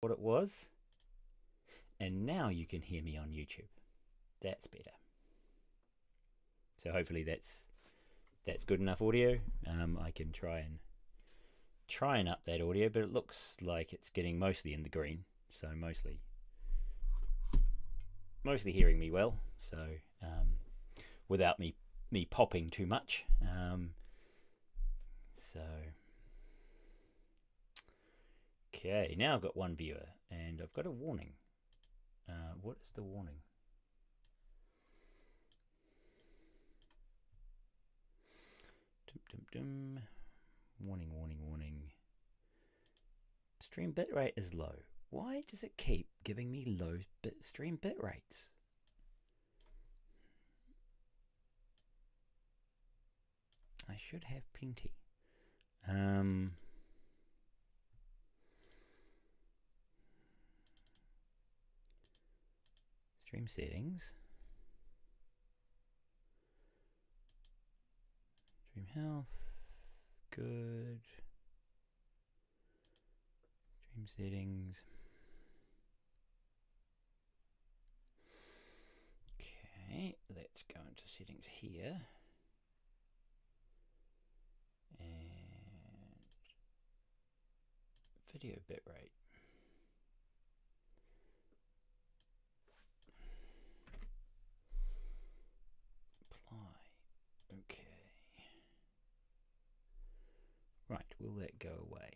what it was, and now you can hear me on YouTube. That's better. So hopefully that's good enough audio. I can try and up that audio, but it looks like it's getting mostly in the green, so mostly hearing me well. So without me popping too much. So okay, now I've got one viewer and I've got a warning. What is the warning? Dum, dum, dum. Warning. Stream bitrate is low. Why does it keep giving me low stream bit rates? I should have plenty. Stream settings. Stream health. Good. Stream settings. Okay, let's go into settings here. And video bitrate. Apply. Okay. Right, will that go away?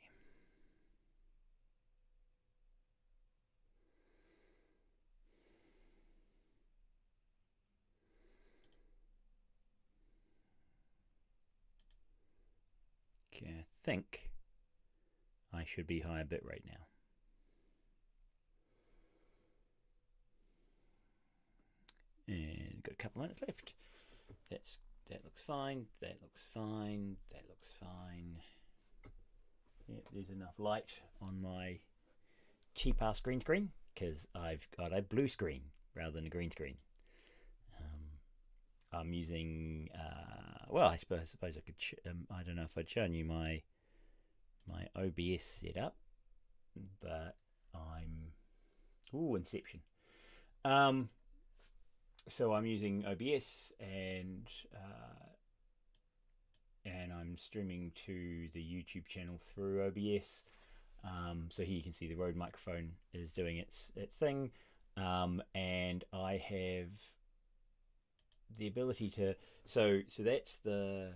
Okay, I think I should be higher bitrate now. And got a couple minutes left. That looks fine. That looks fine. That looks fine. Yeah, there's enough light on my cheap ass green screen because I've got a blue screen rather than a green screen. I'm using well, I suppose I could. I don't know if I'd shown you my OBS setup, but I'm Inception. So I'm using OBS and I'm streaming to the YouTube channel through OBS. So here you can see the Rode microphone is doing its thing, and I have the ability to. So that's the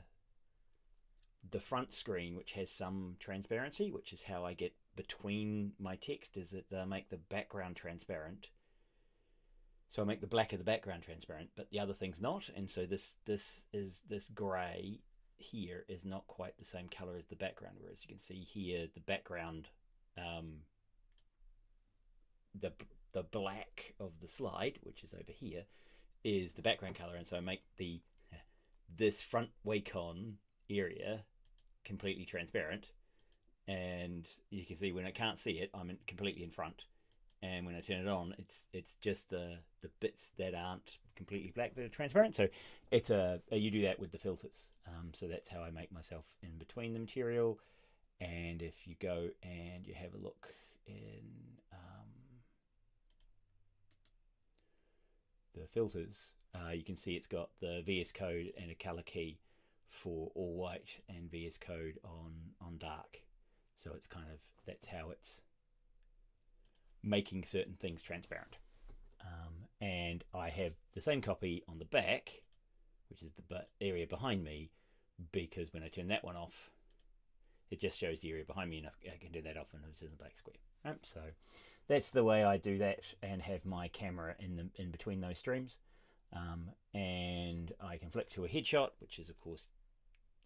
front screen, which has some transparency, which is how I get between my text. Is that they make the background transparent. So I make the black of the background transparent, but the other thing's not, and so this grey here is not quite the same color as the background. Whereas you can see here, the background, the black of the slide, which is over here, is the background color, and so I make this front Wacom area completely transparent, and you can see when I can't see it, I'm completely in front. And when I turn it on, it's just the bits that aren't completely black that are transparent. So it's you do that with the filters. So that's how I make myself in between the material. And if you go and you have a look in the filters, you can see it's got the VS Code and a color key for all white and VS Code on dark. So it's kind of, that's how it's making certain things transparent. And I have the same copy on the back, which is the area behind me, because when I turn that one off, it just shows the area behind me, and I can do that off and it's in the black square. So that's the way I do that and have my camera in between those streams. And I can flick to a headshot, which is, of course,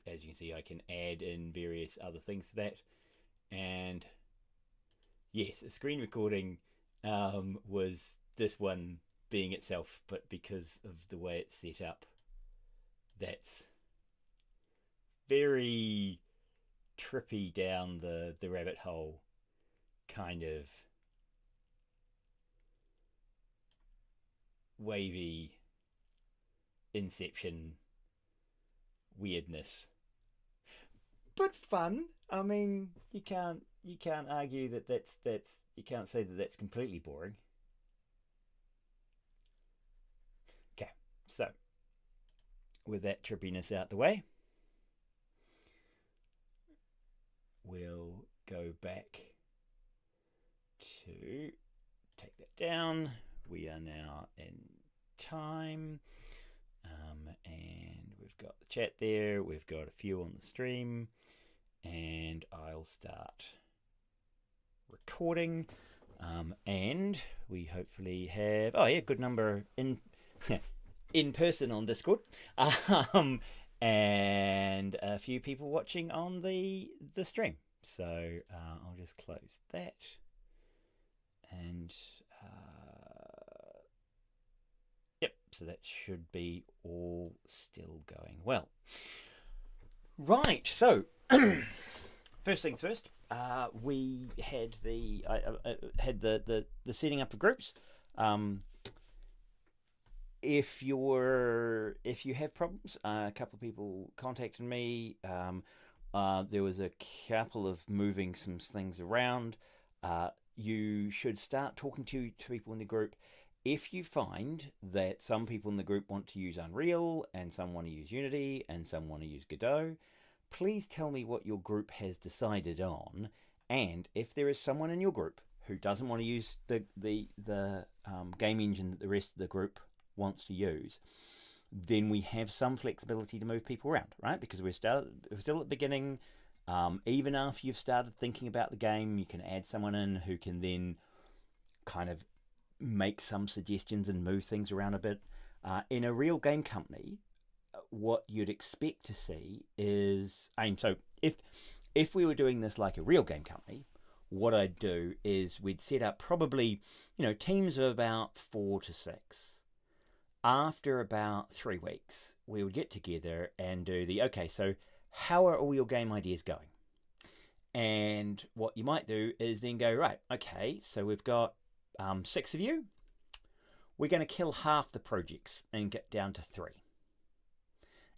as you can see, I can add in various other things to that. And yes, a screen recording was this one being itself, but because of the way it's set up, that's very trippy down the rabbit hole kind of wavy Inception weirdness. But fun. I mean, you can't argue that that's you can't say that that's completely boring. Okay, so with that trippiness out the way, we'll go back to take that down. We are now in time, and we've got the chat there. We've got a few on the stream, and I'll start recording. And we hopefully have good number in in person on Discord, and a few people watching on the stream. So I'll just close that, and yep. So that should be all still going well. Right. So first things first. We had the setting up of groups. If you have problems, a couple of people contacted me. There was a couple of moving some things around. You should start talking to people in the group. If you find that some people in the group want to use Unreal and some want to use Unity and some want to use Godot, please tell me what your group has decided on. And if there is someone in your group who doesn't want to use the game engine that the rest of the group wants to use, then we have some flexibility to move people around, right? Because we're still at the beginning. Even after you've started thinking about the game, you can add someone in who can then kind of make some suggestions and move things around a bit. In a real game company, what you'd expect to see is, and so if we were doing this like a real game company, what I'd do is we'd set up probably, teams of about 4 to 6. After about 3 weeks, we would get together and do so how are all your game ideas going? And what you might do is then go, right, okay, so we've got 6 of you. We're going to kill half the projects and get down to 3.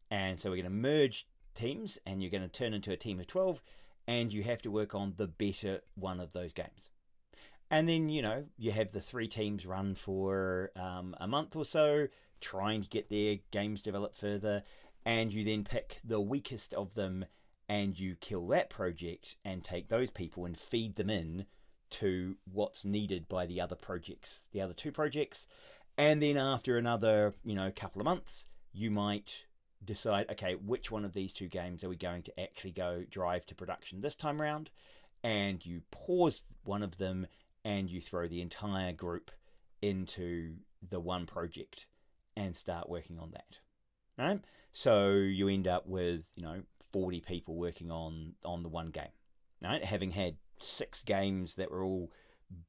And so we're going to merge teams, and you're going to turn into a team of 12, and you have to work on the better one of those games. And then, you have the 3 teams run for a month or so, trying to get their games developed further, and you then pick the weakest of them, and you kill that project and take those people and feed them in to what's needed by the other projects, the other 2 projects. And then after another, couple of months, you might decide, okay, which one of these 2 games are we going to actually go drive to production this time around? And you pause one of them and you throw the entire group into the one project and start working on that, right? So you end up with, 40 people working on the one game, right? Having had 6 games that were all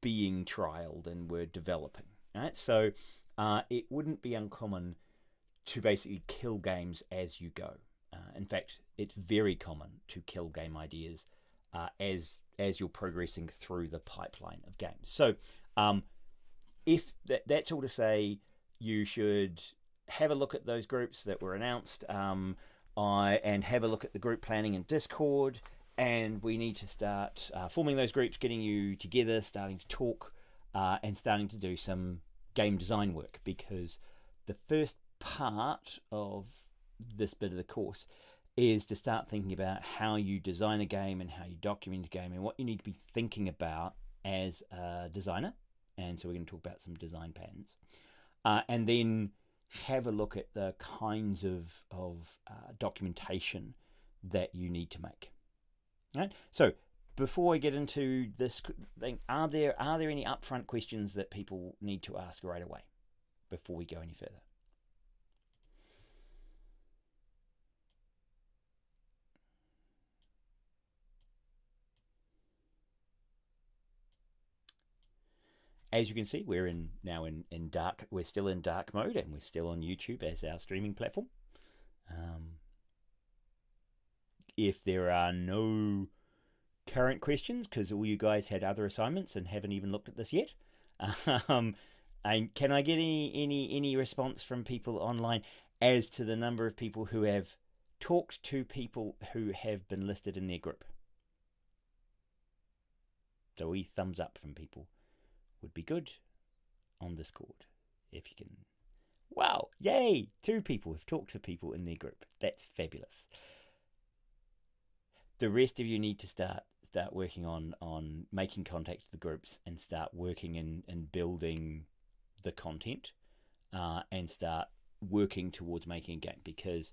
being trialed and were developing, right? So it wouldn't be uncommon to basically kill games as you go. In fact, it's very common to kill game ideas as you're progressing through the pipeline of games. So if that's all to say, you should have a look at those groups that were announced, and have a look at the group planning in Discord. And we need to start forming those groups, getting you together, starting to talk, and starting to do some game design work, because the first part of this bit of the course is to start thinking about how you design a game and how you document a game and what you need to be thinking about as a designer. And so we're going to talk about some design patterns, and then have a look at the kinds of documentation that you need to make. Right. So before I get into this thing, are there any upfront questions that people need to ask right away before we go any further? As you can see, we're now in dark. We're still in dark mode, and we're still on YouTube as our streaming platform. If there are no current questions, because all you guys had other assignments and haven't even looked at this yet, and can I get any response from people online as to the number of people who have talked to people who have been listed in their group? So a wee thumbs up from people would be good on Discord if you can. Wow, yay! 2 people have talked to people in their group. That's fabulous. The rest of you need to start working on making contact with the groups and start working in building the content, and start working towards making a game, because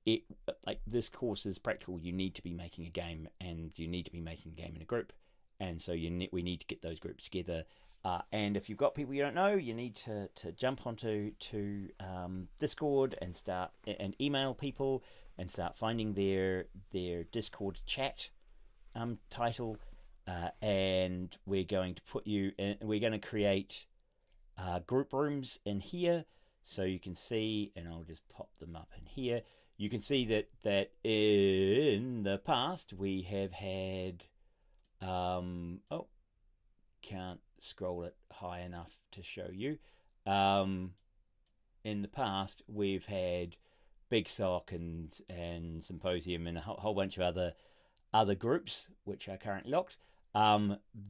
it, like, this course is practical. You need to be making a game, and you need to be making a game in a group, and so we need to get those groups together. And if you've got people you don't know, you need to jump onto Discord and start and email people and start finding their Discord chat title, and we're going to put you in, we're going to create group rooms in here, so you can see, and I'll just pop them up in here. You can see that in the past we have had can't scroll it high enough to show you. In the past we've had Big Sock and Symposium and a whole bunch of other groups which are currently locked.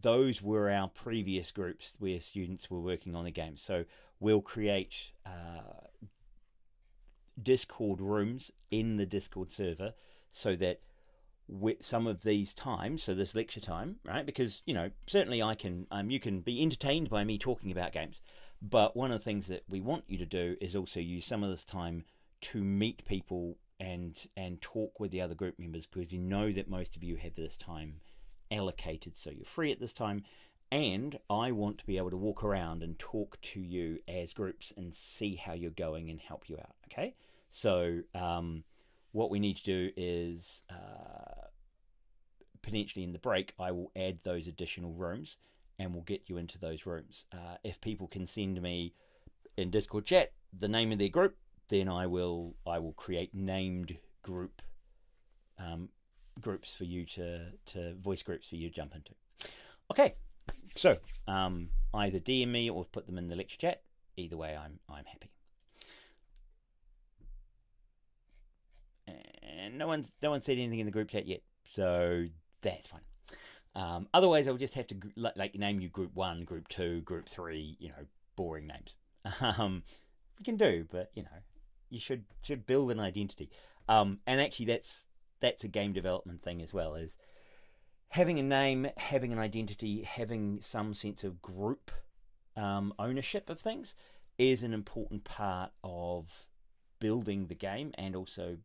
Those were our previous groups where students were working on the game. So we'll create Discord rooms in the Discord server, so that with some of these times, so this lecture time, right? Because, you know, certainly I can, you can be entertained by me talking about games, but one of the things that we want you to do is also use some of this time to meet people and talk with the other group members, because you know that most of you have this time allocated, so you're free at this time, and I want to be able to walk around and talk to you as groups and see how you're going and help you out. Okay, so what we need to do is potentially in the break I will add those additional rooms and we'll get you into those rooms. If people can send me in Discord chat the name of their group, then I will create named groups for you to voice groups for you to jump into. Okay, so either DM me or put them in the lecture chat. Either way, I'm happy. And no one's said anything in the group chat yet, so that's fine. Otherwise, I'll just have to name you group 1, group 2, group 3. You know, boring names. We can do, but you know, you should build an identity. And actually, that's a game development thing as well, is having a name, having an identity, having some sense of group ownership of things is an important part of building the game, and also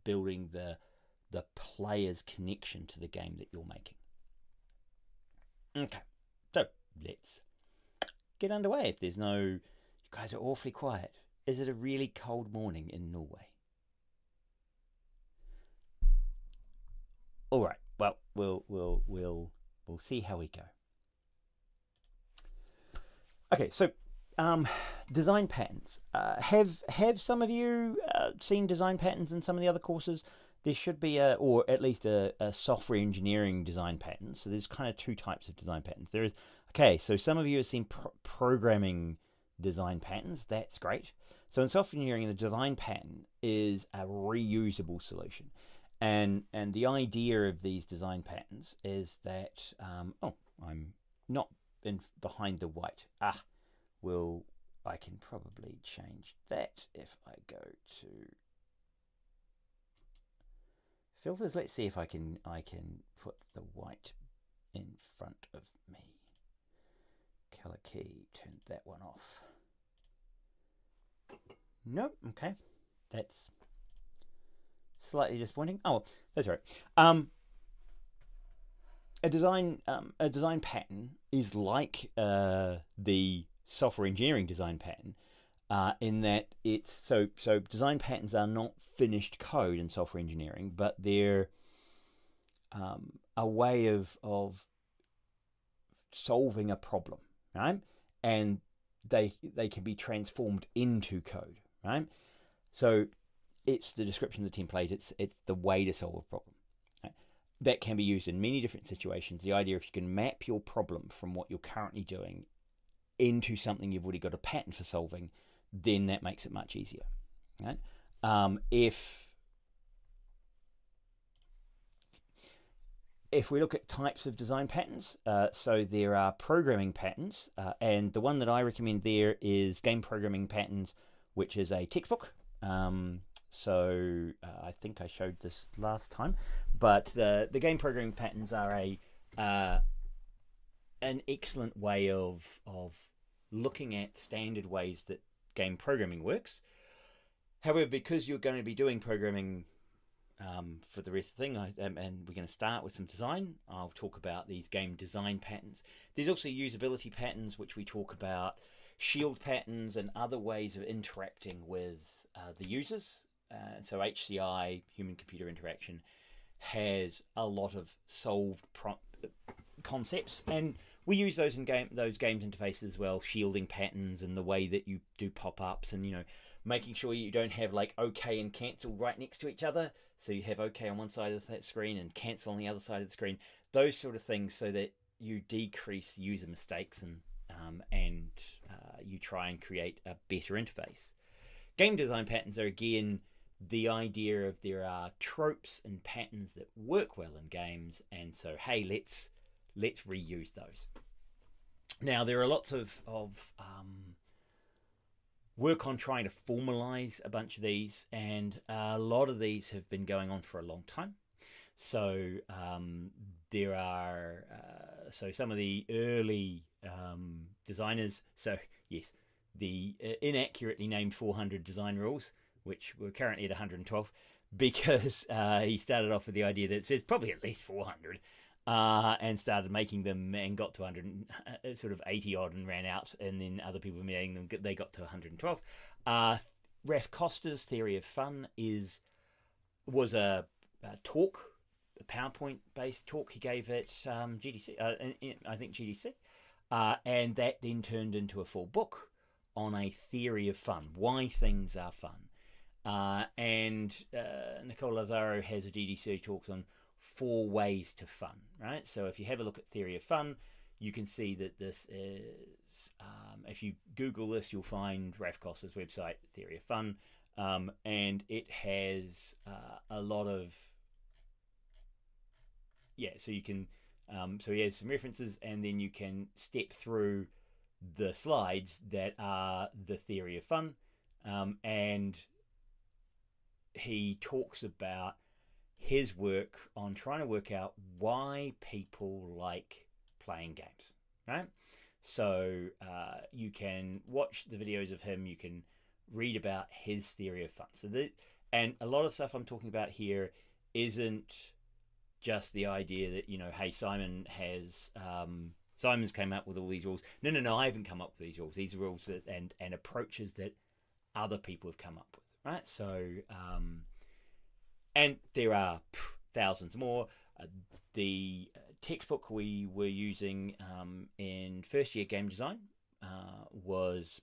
building the player's connection to the game that you're making. Okay, so let's get underway. If there's no, you guys are awfully quiet. Is it a really cold morning in Norway? All right. Well, we'll see how we go. Okay, so design patterns. Have some of you seen design patterns in some of the other courses? There should be or at least a software engineering design pattern. So there's kind of 2 types of design patterns. There is, okay, so some of you have seen programming design patterns. That's great. So in software engineering, the design pattern is a reusable solution. And the idea of these design patterns is that, I'm not behind the white. I can probably change that if I go to filters. Let's see if I can put the white in front of me. Color key, turn that one off. Nope, okay. That's slightly disappointing. Oh, that's right. A design pattern is like the software engineering design pattern, in that it's so design patterns are not finished code in software engineering, but they're a way of solving a problem, right? And they can be transformed into code, right? So it's the description of the template. It's the way to solve a problem. Right? That can be used in many different situations. The idea, if you can map your problem from what you're currently doing into something you've already got a pattern for solving, then that makes it much easier. Right? if we look at types of design patterns, so there are programming patterns, and the one that I recommend there is Game Programming Patterns, which is a textbook. I think I showed this last time, but the game programming patterns are an excellent way of looking at standard ways that game programming works. However, because you're going to be doing programming for the rest of the thing, and we're going to start with some design, I'll talk about these game design patterns. There's also usability patterns, which we talk about, shield patterns, and other ways of interacting with the users. So HCI, human-computer interaction, has a lot of solved concepts, and we use those in those games interfaces as well. Shielding patterns and the way that you do pop-ups, and making sure you don't have like OK and cancel right next to each other. So you have OK on one side of that screen and cancel on the other side of the screen. Those sort of things, so that you decrease user mistakes and you try and create a better interface. Game design patterns are again the idea of there are tropes and patterns that work well in games, and so hey, let's reuse those. Now there are lots of work on trying to formalize a bunch of these, and a lot of these have been going on for a long time. So there are some of the early designers. So yes, the inaccurately named 400 design rules, which we're currently at 112, because he started off with the idea that there's probably at least 400, and started making them and got to 100, sort of 80 odd, and ran out, and then other people making them, they got to 112. Raf Costa's theory of fun was a talk, a PowerPoint based talk he gave at GDC, I think GDC, and that then turned into a full book on a theory of fun, why things are fun. And Nicole Lazaro has a GDC talks on 4 ways to fun, right? So if you have a look at theory of fun, you can see that this is, if you Google this, you'll find Raf Costa's website, Theory of Fun, and it has a lot of, so you can, so he has some references, and then you can step through the slides that are the theory of fun, and he talks about his work on trying to work out why people like playing games, right? So you can watch the videos of him, you can read about his theory of fun. And a lot of stuff I'm talking about here isn't just the idea that, hey, Simon's came up with all these rules. No, I haven't come up with these rules. These are rules and approaches that other people have come up with, right? So, and there are thousands more. The textbook we were using in first year game design was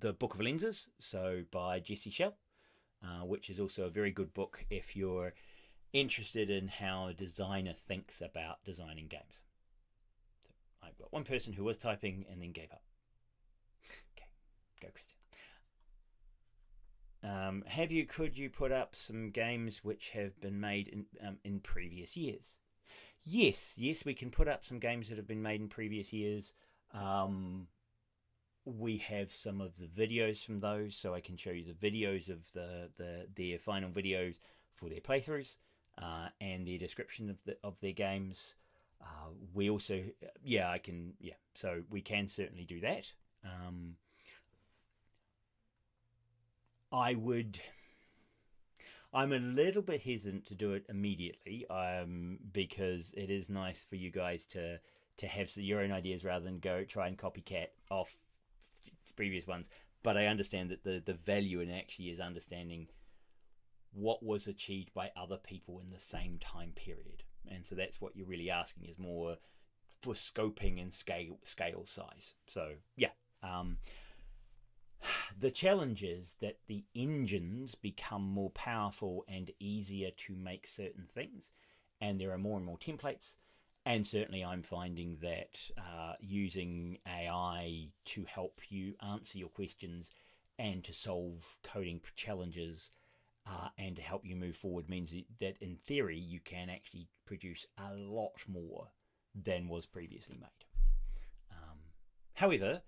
The Book of Lenses, so by Jesse Schell, which is also a very good book if you're interested in how a designer thinks about designing games. So I've got one person who was typing and then gave up. Okay, go Christian. Could you put up some games which have been made in previous years? Yes, we can put up some games that have been made in previous years. We have some of the videos from those, so I can show you the videos of their final videos for their playthroughs, and their description of their games. We also, so we can certainly do that. I'm a little bit hesitant to do it immediately, because it is nice for you guys to have your own ideas rather than go try and copycat off previous ones. But I understand that the value in actually is understanding what was achieved by other people in the same time period. And so that's what you're really asking, is more for scoping and scale size. So yeah. The challenge is that the engines become more powerful and easier to make certain things, and there are more and more templates. And certainly I'm finding that using AI to help you answer your questions and to solve coding challenges and to help you move forward means that in theory you can actually produce a lot more than was previously made. However,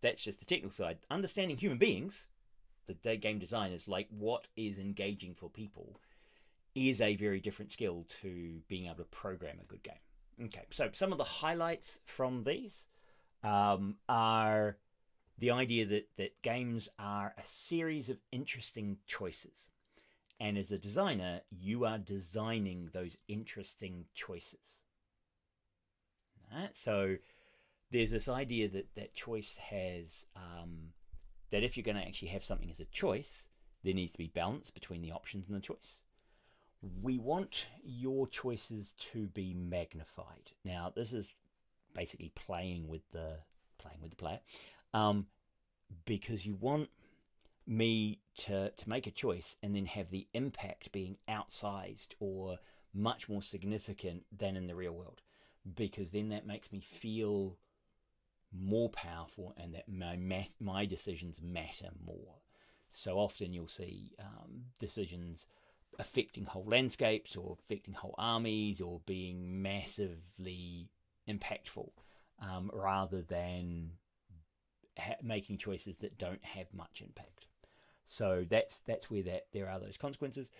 that's just the technical side. Understanding human beings, the game designers, like what is engaging for people, is a very different skill to being able to program a good game. Okay, so some of the highlights from these are the idea that games are a series of interesting choices. And as a designer, you are designing those interesting choices. Right? So there's this idea that choice has, that if you're going to actually have something as a choice, there needs to be balance between the options and the choice. We want your choices to be magnified. Now, this is basically playing with the player, because you want me to make a choice and then have the impact being outsized or much more significant than in the real world, because then that makes me feel more powerful and that my decisions matter more. So often you'll see decisions affecting whole landscapes or affecting whole armies or being massively impactful, rather than making choices that don't have much impact. So that's where there are those consequences.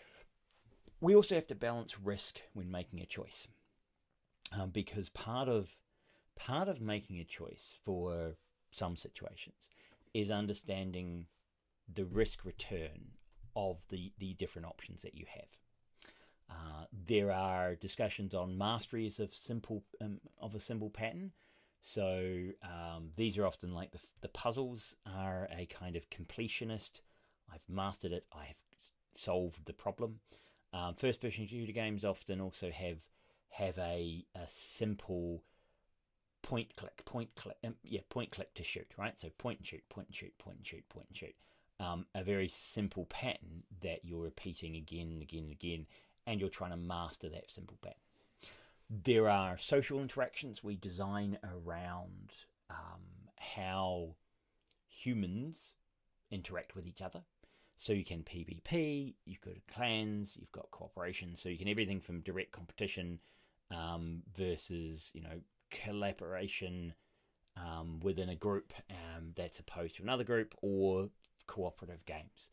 We also have to balance risk when making a choice, because part of making a choice for some situations is understanding the risk return of the different options that you have. There are discussions on masteries of a simple pattern. So these are often like the puzzles are a kind of completionist. I've mastered it. I've solved the problem. First-person shooter games often also have a simple point click to shoot, right? So point and shoot, point and shoot, point and shoot, point and shoot. A very simple pattern that you're repeating again and again and again, and you're trying to master that simple pattern. There are social interactions we design around how humans interact with each other. So you can PvP, you've got clans, you've got cooperation. So you can everything from direct competition versus collaboration within a group that's opposed to another group, or cooperative games.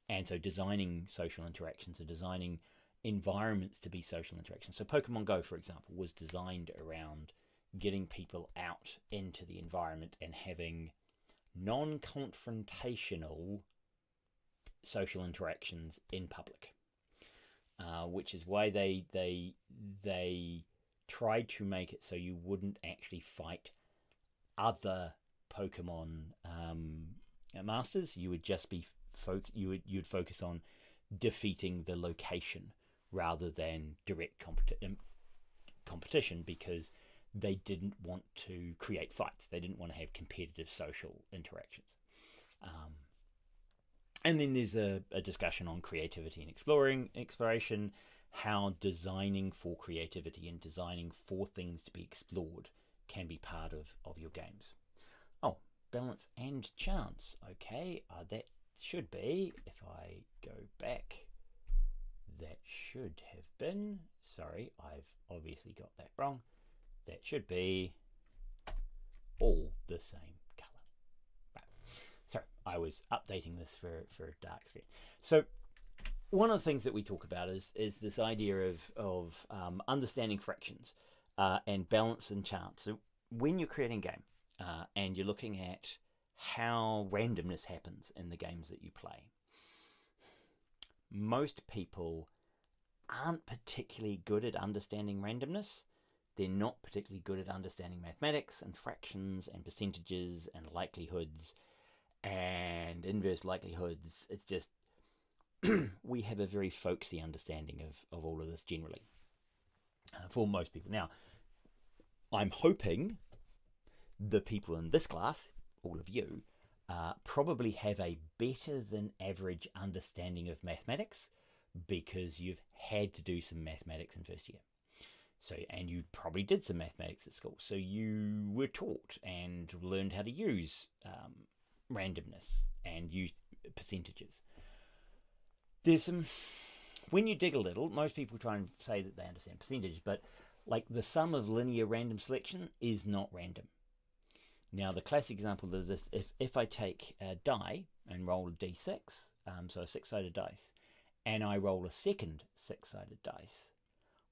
And so designing social interactions and designing environments to be social interactions. So Pokemon Go, for example, was designed around getting people out into the environment and having non-confrontational social interactions in public, which is why they tried to make it so you wouldn't actually fight other Pokemon masters. You would just be you'd focus on defeating the location rather than direct competition, because they didn't want to create fights. They didn't want to have competitive social interactions. And then there's a discussion on creativity and exploration, how designing for creativity and designing for things to be explored can be part of your games. Oh, balance and chance. Okay, that should be, if I go back, that should have been, sorry, I've obviously got that wrong. That should be all the same color. Right. Sorry, I was updating this for dark screen. So one of the things that we talk about is this idea of understanding fractions and balance and chance. So when you're creating a game and you're looking at how randomness happens in the games that you play, most people aren't particularly good at understanding randomness. They're not particularly good at understanding mathematics and fractions and percentages and likelihoods and inverse likelihoods. It's just we have a very folksy understanding of all of this generally for most people. Now, I'm hoping the people in this class, all of you, probably have a better than average understanding of mathematics, because you've had to do some mathematics in first year. So, and you probably did some mathematics at school. So you were taught and learned how to use randomness and use percentages. There's some, when you dig a little, most people try and say that they understand percentage, but like the sum of linear random selection is not random. Now, the classic example is this: if I take a die and roll a d6, so a six-sided dice, and I roll a second six-sided dice,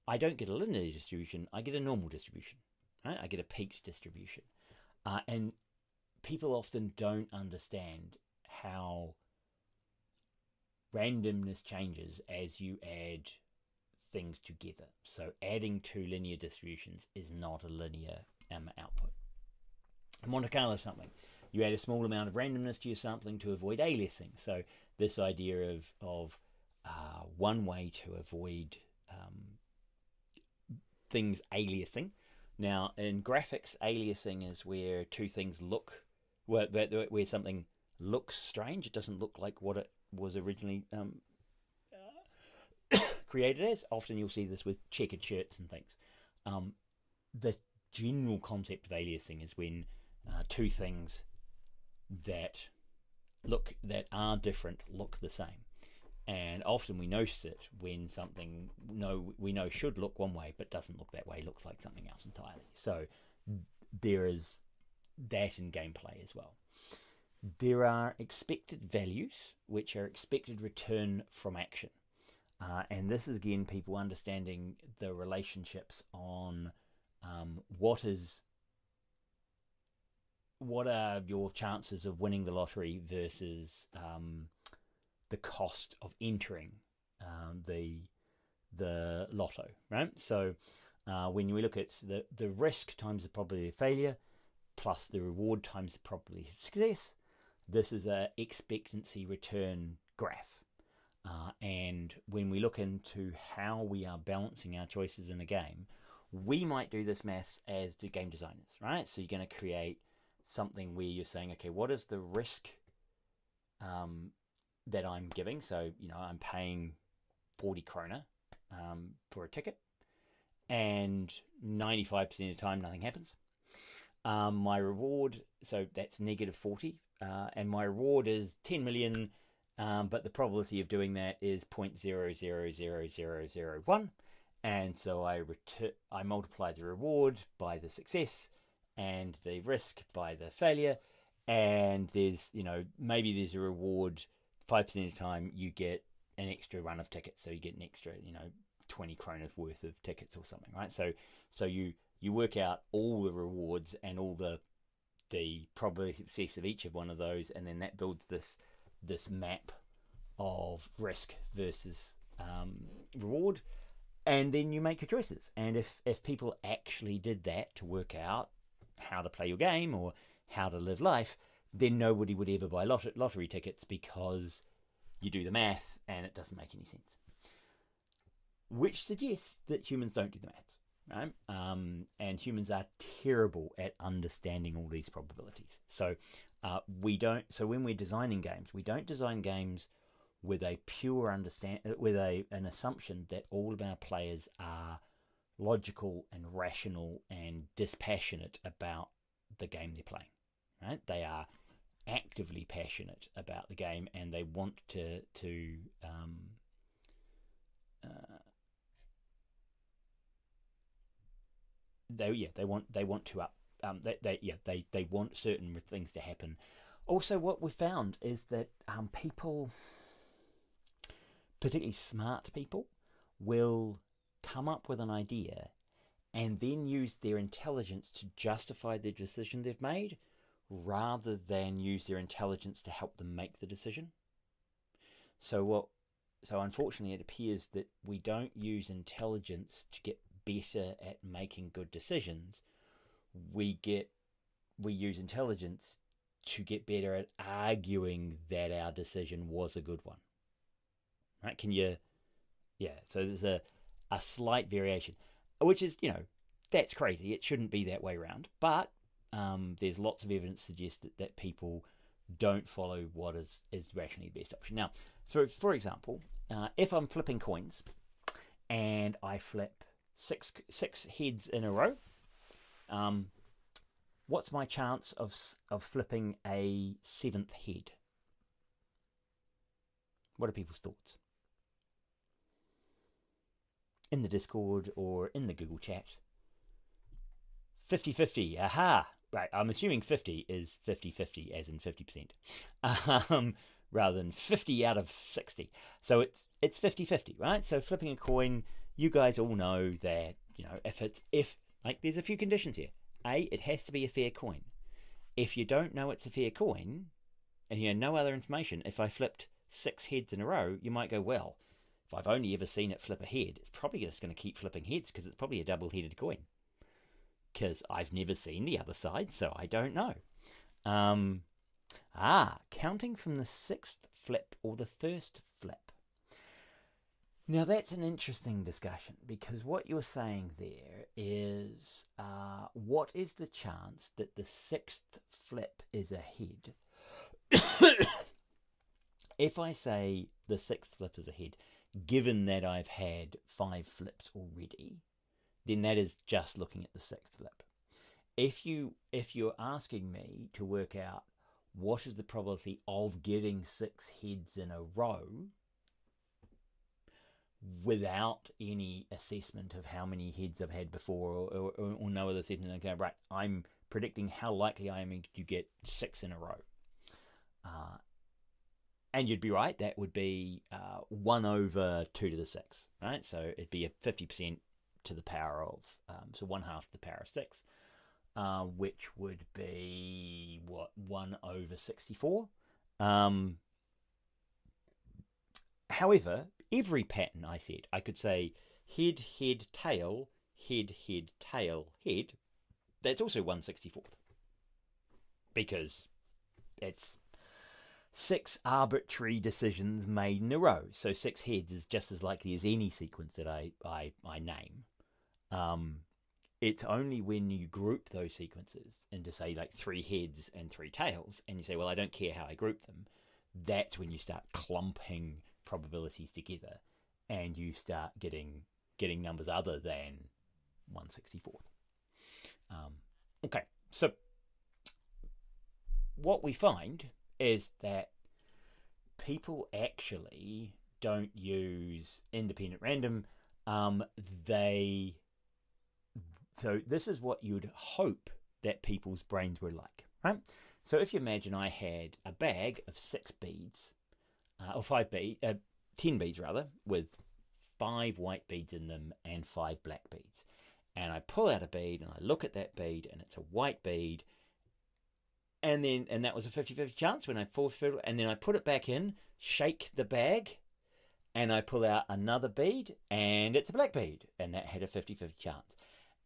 I don't get a linear distribution, I get a normal distribution. Right? I get a peaked distribution. And people often don't understand how randomness changes as you add things together. So adding two linear distributions is not a linear output. Monte Carlo something. You add a small amount of randomness to your sampling to avoid aliasing. So this idea of one way to avoid things aliasing. Now, in graphics, aliasing is where two things look, where something looks strange. It doesn't look like what it was originally created as. Often you'll see this with checkered shirts and things. The general concept of aliasing is when two things that are different look the same. And often we notice it when something we know should look one way but doesn't look that way, looks like something else entirely. So there is that in gameplay as well. There are expected values, which are expected return from action. And this is, again, people understanding the relationships on what are your chances of winning the lottery versus the cost of entering the lotto, right? So when we look at the risk times the probability of failure plus the reward times the probability of success, this is a expectancy return graph. And when we look into how we are balancing our choices in a game, we might do this maths as the game designers, right? So you're going to create something where you're saying, okay, what is the risk that I'm giving? So, I'm paying 40 krona for a ticket, and 95% of the time nothing happens. My reward, so that's negative 40, and my reward is 10 million, but the probability of doing that is 0.000001, and so I multiply the reward by the success and the risk by the failure, and there's, maybe there's a reward 5% of the time you get an extra run of tickets, so you get an extra 20 kronas worth of tickets or something, right? So you work out all the rewards and all the probability of success of each of one of those, and then that builds this map of risk versus reward, and then you make your choices. And if people actually did that to work out how to play your game or how to live life, then nobody would ever buy lottery tickets, because you do the math and it doesn't make any sense. Which suggests that humans don't do the maths, right? And humans are terrible at understanding all these probabilities. So when we're designing games, we don't design games with a pure an assumption that all of our players are logical and rational and dispassionate about the game they're playing, right? They are actively passionate about the game, and they want to they want certain things to happen. Also, what we've found is that people, particularly smart people, will come up with an idea and then use their intelligence to justify the decision they've made, rather than use their intelligence to help them make the decision. So unfortunately, it appears that we don't use intelligence to get better at making good decisions. We use intelligence to get better at arguing that our decision was a good one. Right? So there's a slight variation, which is, that's crazy. It shouldn't be that way around. But there's lots of evidence to suggest that people don't follow what is rationally the best option. Now, for example, if I'm flipping coins and I flip six heads in a row, what's my chance of flipping a seventh head? What are people's thoughts? in the Discord or in the Google chat. 50-50, aha! Right, I'm assuming 50 is 50-50, as in 50%, rather than 50 out of 60. So it's 50-50, right? So flipping a coin, you guys all know that, you know, if there's a few conditions here. A, it has to be a fair coin. If you don't know it's a fair coin, and you know no other information, if I flipped 6 heads in a row, you might go, well, if I've only ever seen it flip a head, it's probably just going to keep flipping heads because it's probably a double-headed coin. Because I've never seen the other side, so I don't know. Counting from the 6th flip or the first flip. Now that's an interesting discussion, because what you're saying there is what is the chance that the 6th flip is a head? If I say the 6th flip is a head, given that I've had 5 flips already, then that is just looking at the 6th flip. If you're asking me to work out what is the probability of getting 6 heads in a row without any assessment of how many heads I've had before, or no other assessment, okay, right, I'm predicting how likely I am to get 6 in a row. And you'd be right, that would be 1 over 2 to the 6, right? So it'd be a 50% to the power of, so 1/2 to the power of 6, which would be, 1 over 64. However, every pattern I said, I could say head, head, tail, head, head, tail, head. That's also 1/64th. Because it's 6 arbitrary decisions made in a row. So 6 heads is just as likely as any sequence that I name. It's only when you group those sequences into, say, like 3 heads and 3 tails, and you say, well, I don't care how I group them, that's when you start clumping probabilities together, and you start getting numbers other than 1/64th. Okay, so what we find is that people actually don't use independent random. So this is what you'd hope that people's brains were like, right? So if you imagine I had a bag of 6 beads, or 10 beads rather, with 5 white beads in them and 5 black beads. And I pull out a bead and I look at that bead and it's a white bead. And that was a 50-50 chance when I forfeited, and then I put it back in, shake the bag, and I pull out another bead and it's a black bead, and that had a 50-50 chance.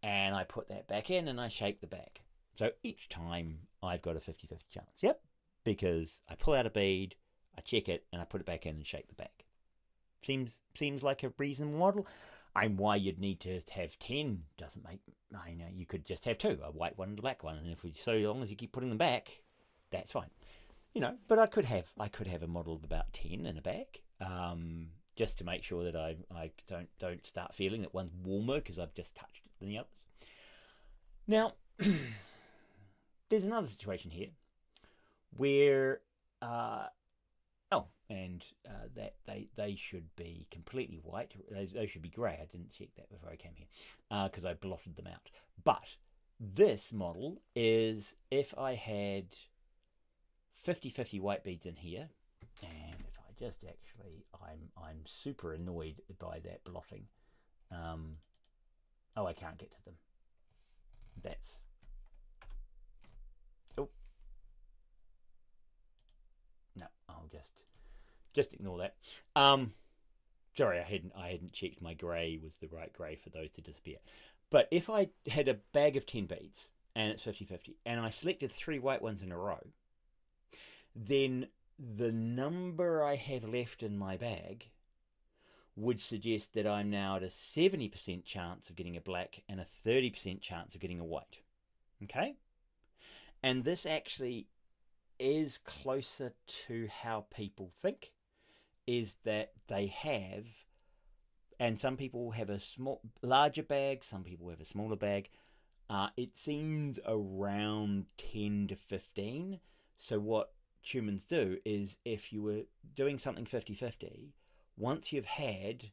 And I put that back in and I shake the bag. So each time I've got a 50-50 chance. Yep, because I pull out a bead, I check it, and I put it back in and shake the bag. Seems like a reasonable model. Why you'd need to have 10 doesn't make. You could just have 2, a white one and a black one, and so long as you keep putting them back, that's fine. But I could have a model of about 10 in a bag, just to make sure that I don't start feeling that one's warmer because I've just touched it than the others. Now, there's another situation here where that they should be completely white. They should be grey. I didn't check that before I came here because I blotted them out. But this model is if I had 50-50 white beads in here, and if I just actually, I'm super annoyed by that blotting. I can't get to them. That's no. I'll just ignore that. Sorry, I hadn't checked my grey was the right grey for those to disappear. But if I had a bag of 10 beads and it's 50-50, and I selected 3 white ones in a row, then the number I have left in my bag would suggest that I'm now at a 70% chance of getting a black and a 30% chance of getting a white. Okay? And this actually is closer to how people think, is that they have, and some people have a larger bag, some people have a smaller bag. It seems around 10 to 15. So what humans do is, if you were doing something 50-50, once you've had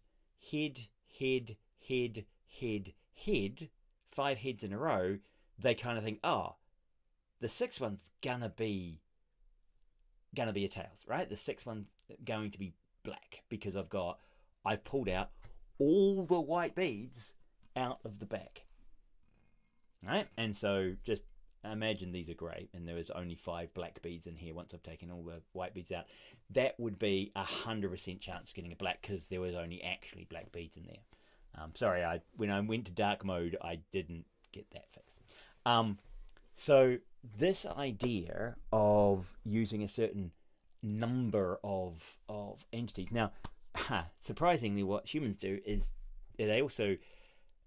head, head, head, head, head, 5 heads in a row, they kind of think, oh, the sixth one's gonna be a tails, right? The sixth one's going to be black because I've pulled out all the white beads out of the bag, right? And so just imagine these are grey and there is only 5 black beads in here once I've taken all the white beads out. That would be 100% chance of getting a black because there was only actually black beads in there. Sorry, when I went to dark mode, I didn't get that fixed. So this idea of using a certain number of entities. Now, surprisingly, what humans do is they also,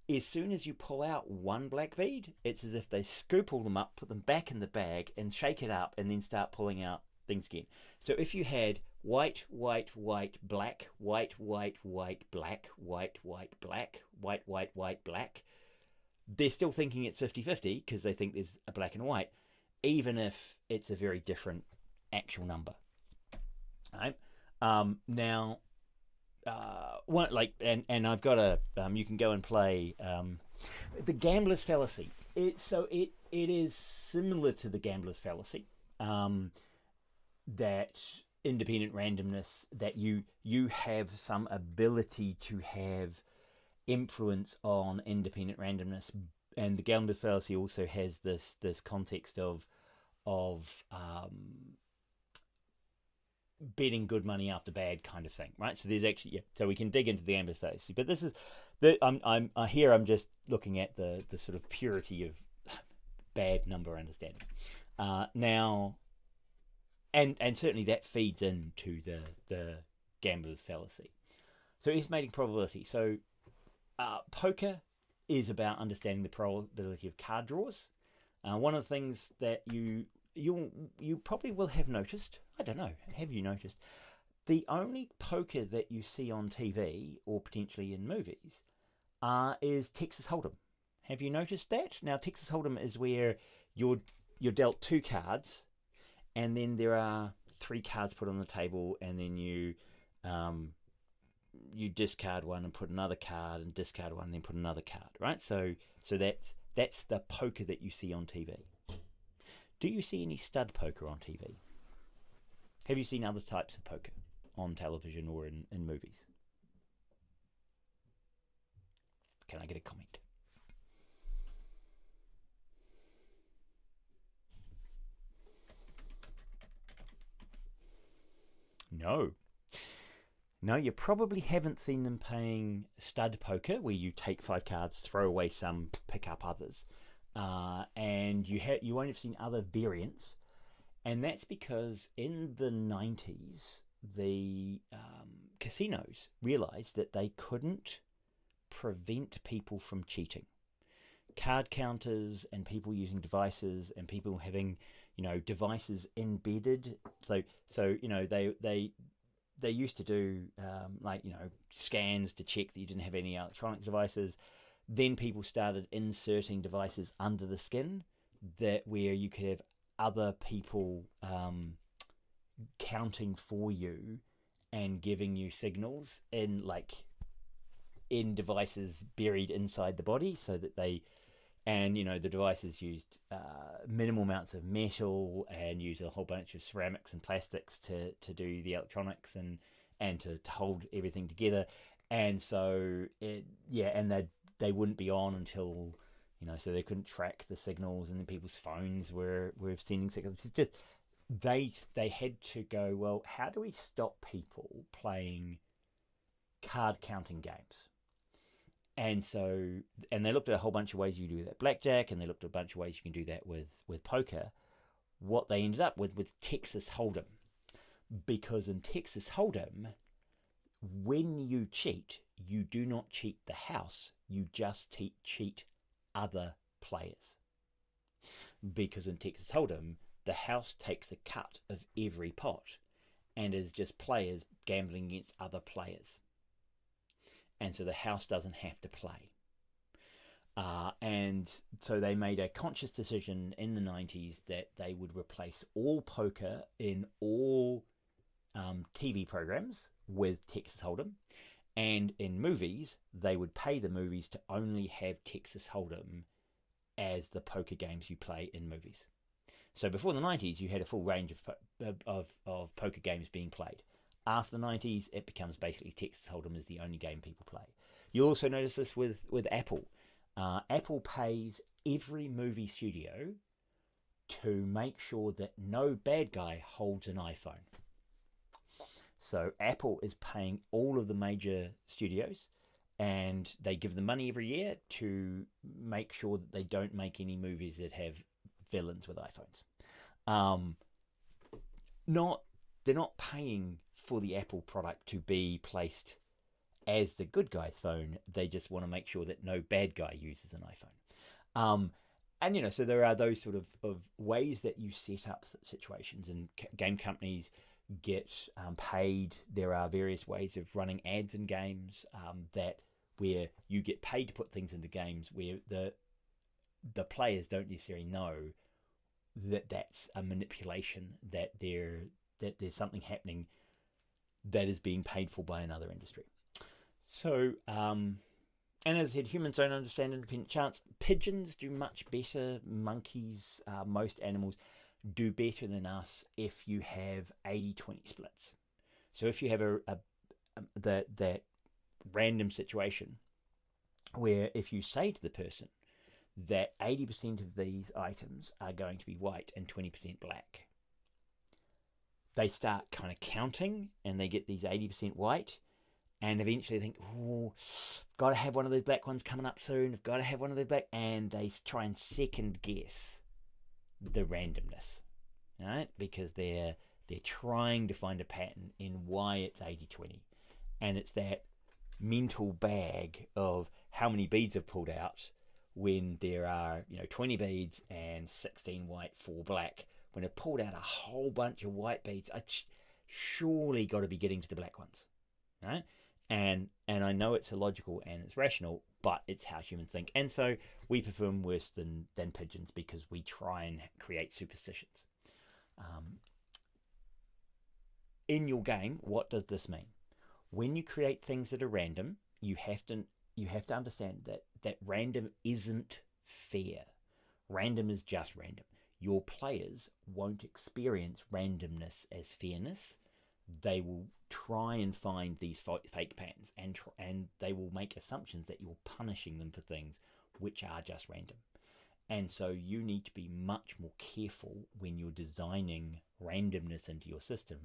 as soon as you pull out one black bead, it's as if they scoop all them up, put them back in the bag, and shake it up, and then start pulling out things again. So if you had white, white, white, black, white, white, white, black, white, white, black, white, white, white, black, they're still thinking it's 50-50 because they think there's a black and a white, even if it's a very different actual number. Right? Now, and I've got a you can go and play the gambler's fallacy. It is similar to the gambler's fallacy, that independent randomness, that you have some ability to have influence on independent randomness, and the gambler's fallacy also has this context of betting good money after bad kind of thing, right? So there's actually, so we can dig into the gambler's fallacy, but this is I'm just looking at the sort of purity of bad number understanding now, and certainly that feeds into the gambler's fallacy. So estimating probability. So poker is about understanding the probability of card draws. One of the things that you probably will have noticed, I don't know, have you noticed, the only poker that you see on TV or potentially in movies is Texas Hold'em. Have you noticed that? Now, Texas Hold'em is where you're dealt 2 cards, and then there are 3 cards put on the table, and then you discard one and put another card, and discard one and then put another card, right? So that's the poker that you see on TV. Do you see any stud poker on TV? Have you seen other types of poker on television or in movies? Can I get a comment? No. No, you probably haven't seen them playing stud poker, where you take 5 cards, throw away some, pick up others. And you won't have seen other variants, and that's because in the 90s the casinos realized that they couldn't prevent people from cheating. Card counters and people using devices and people having devices embedded, so they used to do scans to check that you didn't have any electronic devices. Then people started inserting devices under the skin where you could have other people counting for you and giving you signals in devices buried inside the body, so that the devices used minimal amounts of metal and used a whole bunch of ceramics and plastics to do the electronics and to hold everything together. And so they wouldn't be on until, so they couldn't track the signals, and then people's phones were sending signals. It's just, they had to go, well, how do we stop people playing card counting games? And they looked at a whole bunch of ways you do that, blackjack, and they looked at a bunch of ways you can do that with poker. What they ended up with was Texas Hold'em, because in Texas Hold'em, when you cheat, you do not cheat the house, you just cheat other players. Because in Texas Hold'em, the house takes a cut of every pot and is just players gambling against other players. And so the house doesn't have to play. And so they made a conscious decision in the 90s that they would replace all poker in all TV programs with Texas Hold'em, And in movies, they would pay the movies to only have Texas Hold'em as the poker games you play in movies. So before the 90s, you had a full range of poker games being played. After the 90s, it becomes basically Texas Hold'em is the only game people play. You'll also notice this with Apple. Apple pays every movie studio to make sure that no bad guy holds an iPhone. So Apple is paying all of the major studios, and they give them money every year to make sure that they don't make any movies that have villains with iPhones. They're not paying for the Apple product to be placed as the good guy's phone. They just want to make sure that no bad guy uses an iPhone. And so there are those sort of ways that you set up situations, and game companies get paid. There are various ways of running ads in games that where you get paid to put things into games where the players don't necessarily know that that's a manipulation, that there's something happening that is being paid for by another industry. So, and as I said, humans don't understand independent chance. Pigeons do much better. Monkeys, most animals do better than us if you have 80-20 splits. So if you have that random situation where if you say to the person that 80% of these items are going to be white and 20% black, they start kind of counting and they get these 80% white, and eventually they think, oh, got to have one of those black ones coming up soon, I've got to have one of those black, and they try and second guess the randomness, right? Because they're trying to find a pattern in why it's 80-20, and it's that mental bag of how many beads have pulled out when there are 20 beads and 16 white, 4 black. When I've pulled out a whole bunch of white beads, I surely got to be getting to the black ones, right? And I know it's illogical and it's rational, but it's how humans think. And so we perform worse than pigeons because we try and create superstitions. In your game, what does this mean? When you create things that are random, you have to understand that random isn't fair. Random is just random. Your players won't experience randomness as fairness. They will try and find these fake patterns, and they will make assumptions that you're punishing them for things which are just random. And so you need to be much more careful when you're designing randomness into your system,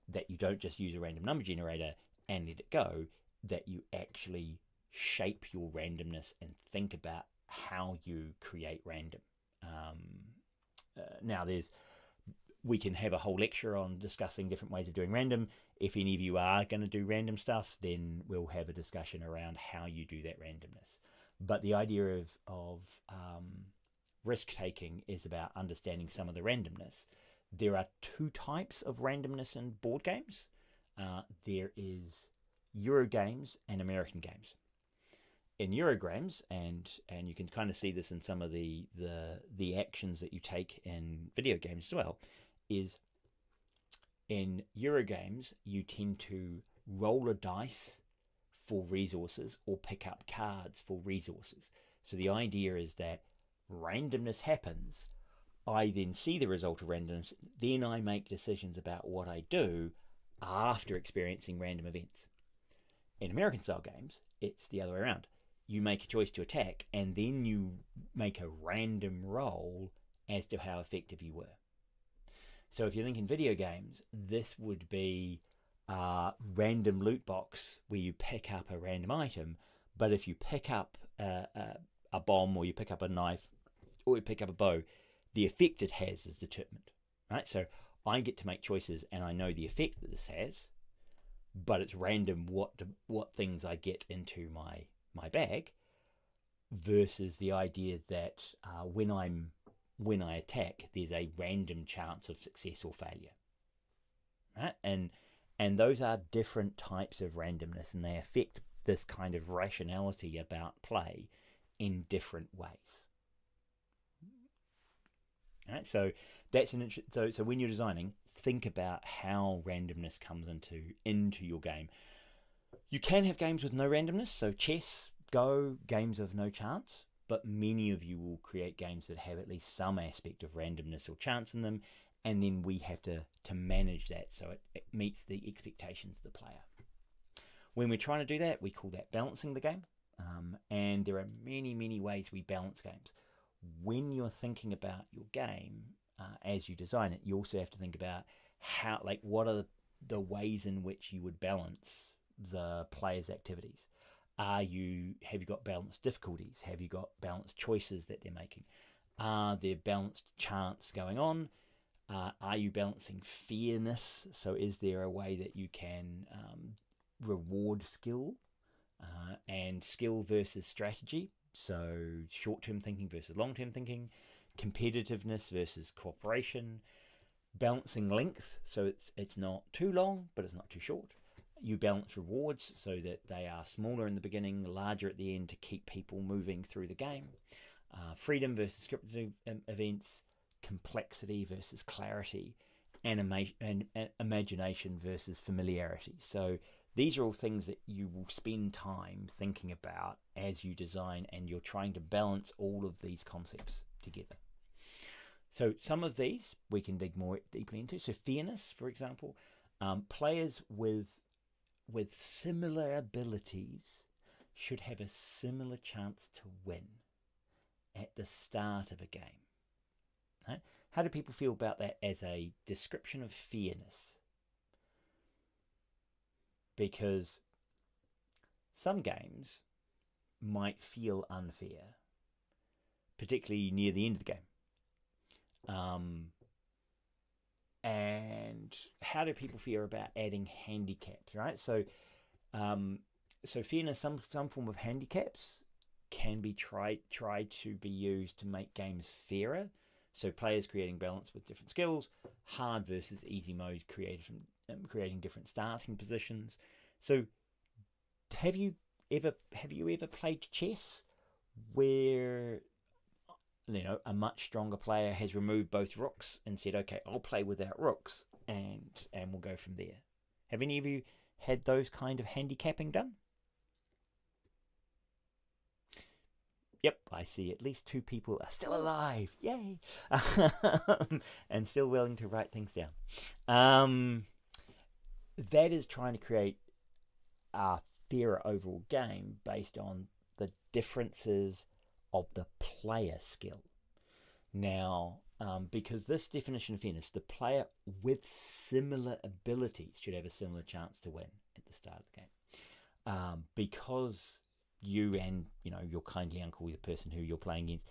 that you don't just use a random number generator and let it go, that you actually shape your randomness and think about how you create random. Now we can have a whole lecture on discussing different ways of doing random. If any of you are going to do random stuff, then we'll have a discussion around how you do that randomness. But the idea of risk taking is about understanding some of the randomness. There are two types of randomness in board games. There is Euro games and American games. In Eurogames, and you can kind of see this in some of the actions that you take in video games as well, is in Eurogames you tend to roll a dice for resources or pick up cards for resources. So the idea is that randomness happens, I then see the result of randomness, then I make decisions about what I do after experiencing random events. In American style games, it's the other way around. You make a choice to attack, and then you make a random roll as to how effective you were. So if you think in video games, this would be a random loot box where you pick up a random item, but if you pick up a bomb, or you pick up a knife, or you pick up a bow, the effect it has is determined, right? So I get to make choices, and I know the effect that this has, but it's random what things I get into my bag, versus the idea that when I attack, there's a random chance of success or failure, right? And those are different types of randomness, and they affect this kind of rationality about play in different ways. Right? So that's so when you're designing, think about how randomness comes into your game. You can have games with no randomness, so chess, Go, games of no chance, but many of you will create games that have at least some aspect of randomness or chance in them, and then we have to manage that so it meets the expectations of the player. When we're trying to do that, we call that balancing the game, and there are many ways we balance games. When you're thinking about your game as you design it, you also have to think about how, like, what are the ways in which you would balance the players' activities. Have you got balanced difficulties? Have you got balanced choices that they're making? Are there balanced chance going on? Are you balancing fairness? So is there a way that you can reward skill and skill versus strategy? So short-term thinking versus long-term thinking, competitiveness versus cooperation, balancing length, so it's not too long but it's not too short. You balance rewards so that they are smaller in the beginning, larger at the end to keep people moving through the game. Freedom versus scripted events, complexity versus clarity, and imagination versus familiarity. So these are all things that you will spend time thinking about as you design, and you're trying to balance all of these concepts together. So some of these we can dig more deeply into. So fairness, for example, players with similar abilities should have a similar chance to win at the start of a game. Right? How do people feel about that as a description of fairness? Because some games might feel unfair, particularly near the end of the game. And how do people feel about adding handicaps, right? So fairness, some form of handicaps can be tried to be used to make games fairer. So players creating balance with different skills, hard versus easy mode creating different starting positions. So have you ever played chess where a much stronger player has removed both rooks and said, okay, I'll play without rooks and we'll go from there? Have any of you had those kind of handicapping done? Yep, I see at least 2 people are still alive. Yay! And still willing to write things down. That is trying to create a fairer overall game based on the differences of the player skill. Now, because this definition of fairness, the player with similar abilities should have a similar chance to win at the start of the game. Because you and your kindly uncle, the person who you're playing against,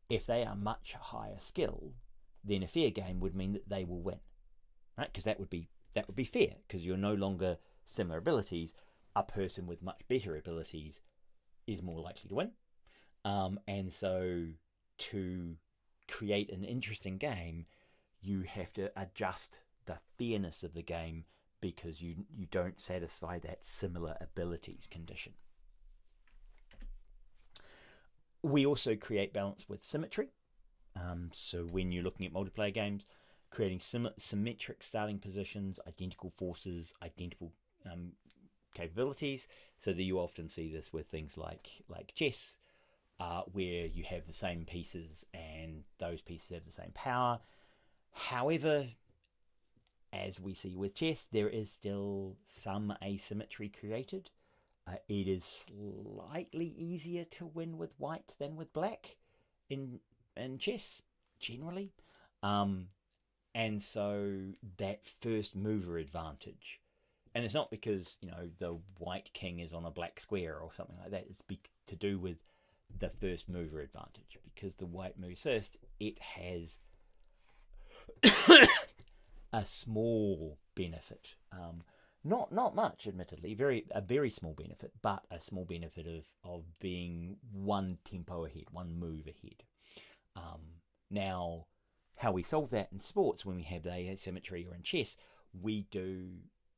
if they are much higher skill, then a fair game would mean that they will win, right? Because that would be fair, because you're no longer similar abilities. A person with much better abilities is more likely to win. And so to create an interesting game, you have to adjust the fairness of the game because you don't satisfy that similar abilities condition. We also create balance with symmetry. So when you're looking at multiplayer games, creating symmetric starting positions, identical forces, identical capabilities, so that you often see this with things like chess, where you have the same pieces and those pieces have the same power. However, as we see with chess, there is still some asymmetry created. It is slightly easier to win with white than with black in chess, generally. And so that first mover advantage, and it's not because the white king is on a black square or something like that, it's to do with the first mover advantage. Because the white moves first, it has a small benefit. Not much, admittedly, a very small benefit, but a small benefit of being one tempo ahead, one move ahead. Now, how we solve that in sports when we have the asymmetry, or in chess, we do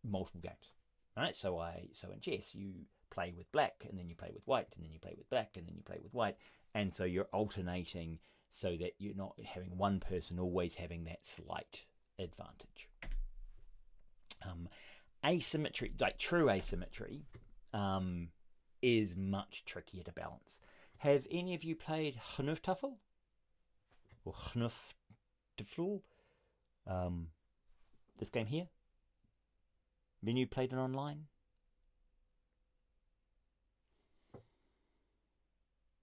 multiple games, right? So in chess, you play with black, and then you play with white, and then you play with black, and then you play with white, and so you're alternating so that you're not having one person always having that slight advantage. Asymmetry, like true asymmetry, is much trickier to balance. Have any of you played Hnuftafel or Hnuftafel? This game here. Then you played it online?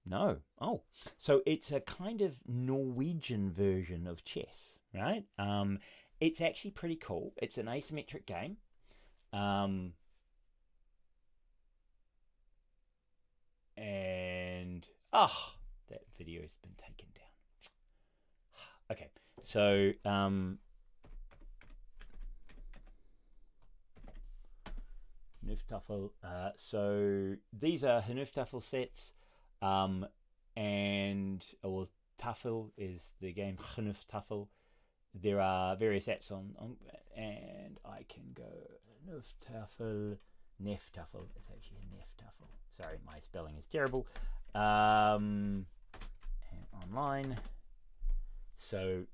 No. Oh, so it's a kind of Norwegian version of chess, right? It's actually pretty cool. It's an asymmetric game. And that video has been taken down. Okay, so Hnuftafel. So these are Hnuftafel sets. And Tafel is the game Hnuftafel. There are various apps on and I can go Hnuftafel, Neftafel. It's actually a Neftafel. Sorry, my spelling is terrible. And online. So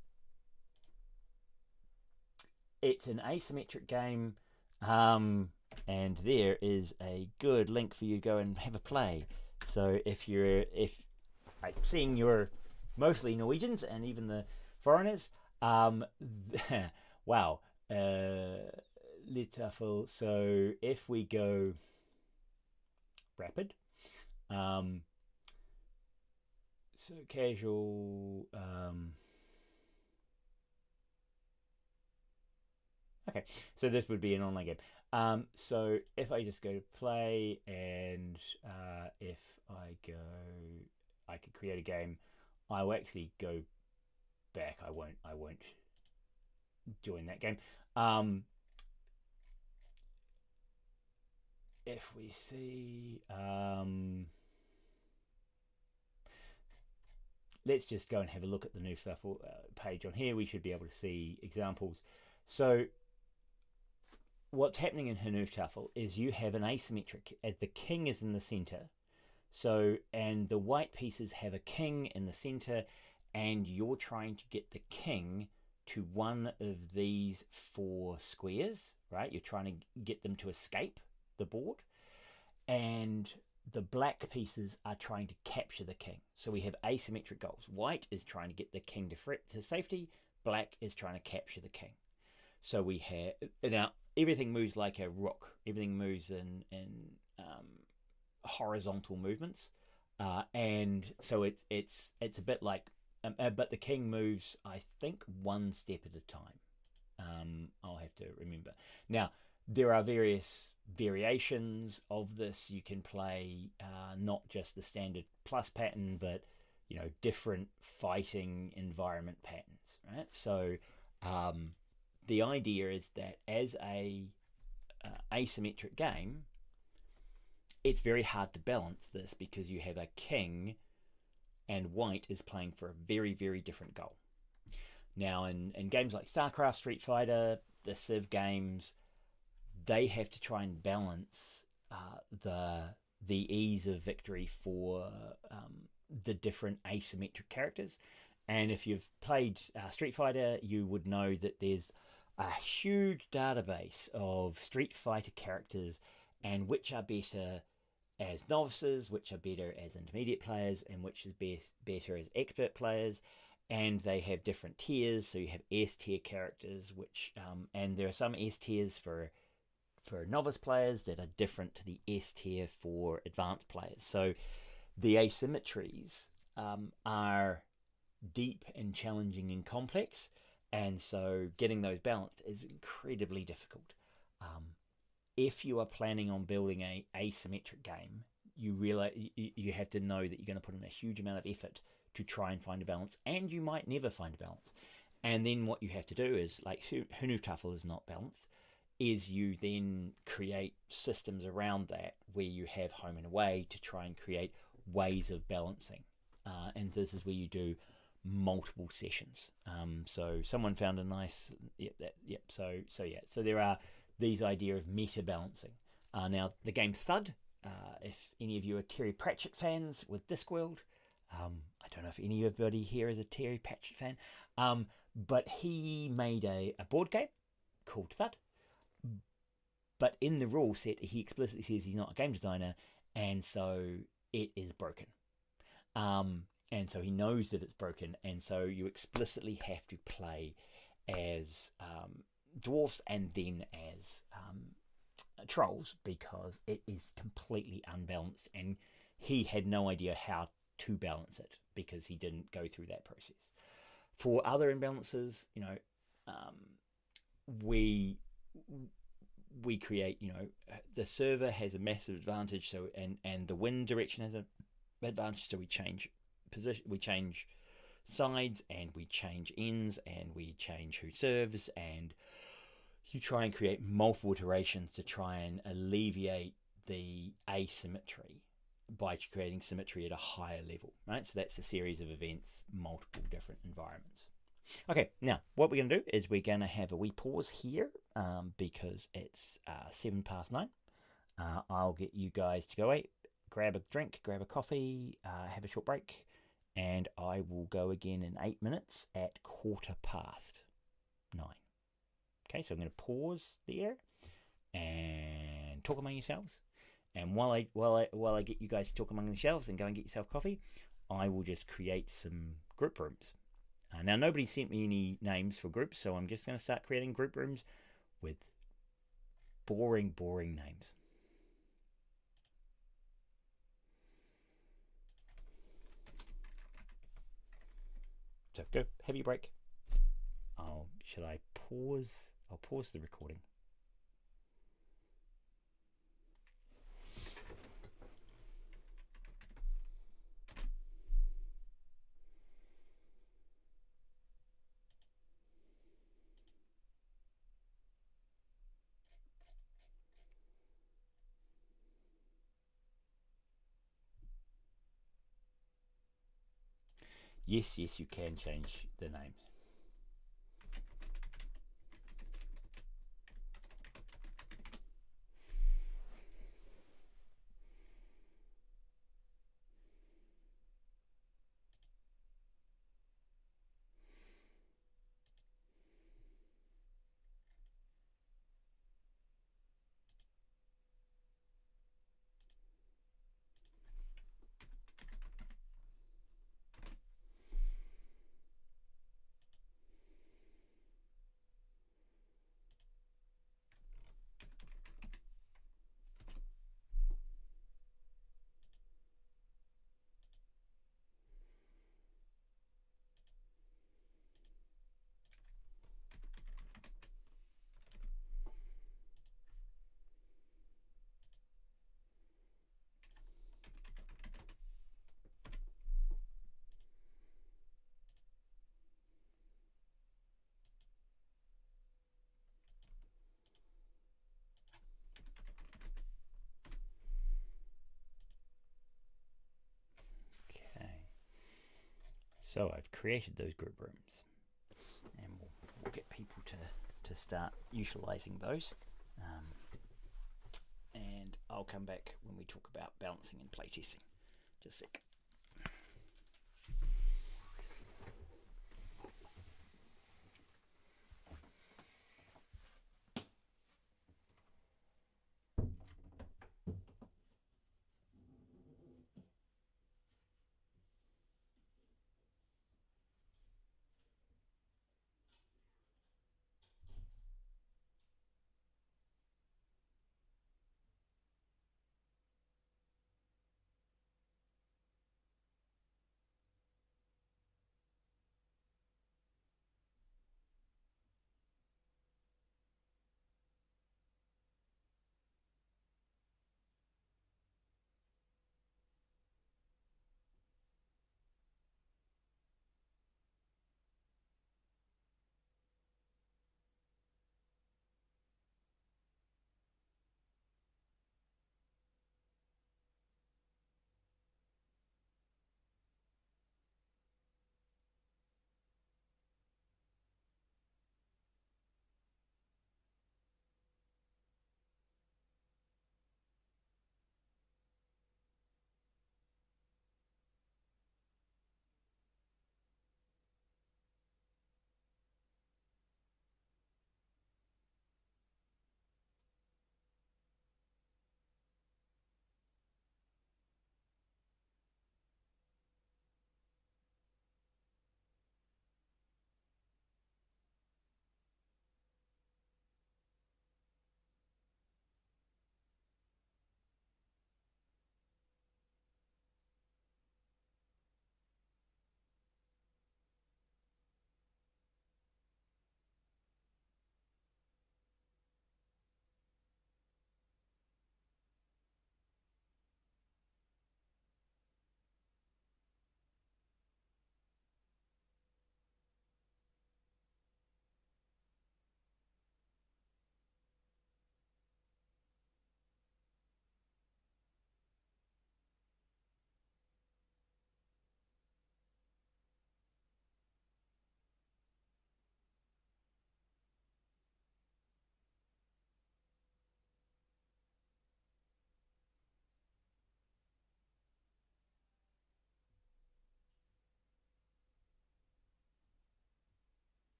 it's an asymmetric game. And there is a good link for you to go and have a play. So if seeing you're mostly Norwegians and even the foreigners, wow, Litafel. So if we go rapid, so casual, okay, so this would be an online game. So if I just go to play and if I could create a game. I will actually go back. I won't join that game. If we see, let's just go and have a look at the new page on here. We should be able to see examples. So what's happening in Hnuftafel is you have an asymmetric, the king is in the center. So, and the white pieces have a king in the center, and you're trying to get the king to one of these 4 squares, right? You're trying to get them to escape the board, and the black pieces are trying to capture the king. So we have asymmetric goals. White is trying to get the king to safety. Black is trying to capture the king. So we have, now everything moves like a rook. Everything moves in horizontal movements, and so it's a bit like, but the king moves, I think, 1 step at a time. I'll have to remember. Now there are various variations of this. You can play not just the standard plus pattern, but different fighting environment patterns, right? So the idea is that as a asymmetric game, it's very hard to balance this because you have a king and white is playing for a very, very different goal. Now in games like StarCraft, Street Fighter, the Civ games, they have to try and balance the ease of victory for the different asymmetric characters. And if you've played Street Fighter, you would know that there's a huge database of Street Fighter characters and which are better as novices, which are better as intermediate players, and which is better as expert players. And they have different tiers. So you have S tier characters, which and there are some S tiers for novice players that are different to the S tier for advanced players. So the asymmetries are deep and challenging and complex, and so getting those balanced is incredibly difficult. If you are planning on building a asymmetric game, you realize you have to know that you're going to put in a huge amount of effort to try and find a balance, and you might never find a balance. And then what you have to do is, like Hnuftafel is not balanced, is you then create systems around that where you have home and away to try and create ways of balancing. And this is where you do multiple sessions. So someone found a nice, so there are these idea of meta balancing. Now the game Thud, if any of you are Terry Pratchett fans with Discworld, I don't know if anybody here is a Terry Pratchett fan, but he made a board game called Thud. But in the rule set, he explicitly says he's not a game designer, and so it is broken. And so he knows that it's broken, and so you explicitly have to play as dwarfs and then as trolls, because it is completely unbalanced, and he had no idea how to balance it because he didn't go through that process. For other imbalances, we create, the server has a massive advantage, so and the wind direction has an advantage, so we change position, we change sides, and we change ends, and we change who serves, and you try and create multiple iterations to try and alleviate the asymmetry by creating symmetry at a higher level, right? So that's a series of events, multiple different environments. Okay, now what we're going to do is we're going to have a wee pause here because it's 9:07. I'll get you guys to go away, grab a drink, grab a coffee, have a short break, and I will go again in 8 minutes at 9:15. Okay, so I'm going to pause there and talk among yourselves. And while I get you guys to talk among yourselves and go and get yourself coffee, I will just create some group rooms. Now, nobody sent me any names for groups, so I'm just going to start creating group rooms with boring names. So go, have your break. Should I pause? I'll pause the recording. Yes, you can change the names. So I've created those group rooms, and we'll get people to start utilising those. And I'll come back when we talk about balancing and playtesting. Just a sec.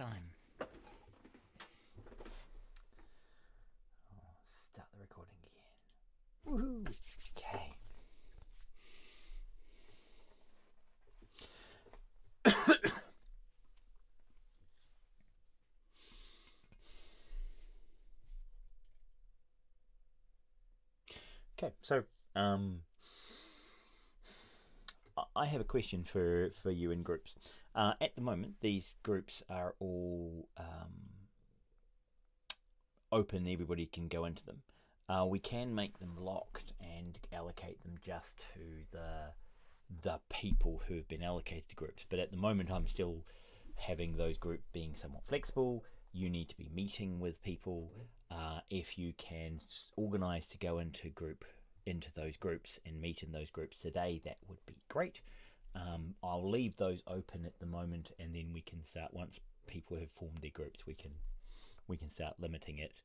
time. I'll start the recording again. Woohoo! Okay. Okay, so I have a question for you in groups. At the moment, these groups are all open. Everybody can go into them. We can make them locked and allocate them just to the people who have been allocated to groups. But at the moment, I'm still having those groups being somewhat flexible. You need to be meeting with people. If you can organize to go into those groups and meet in those groups today, that would be great. I'll leave those open at the moment, and then we can start, once people have formed their groups, we can start limiting it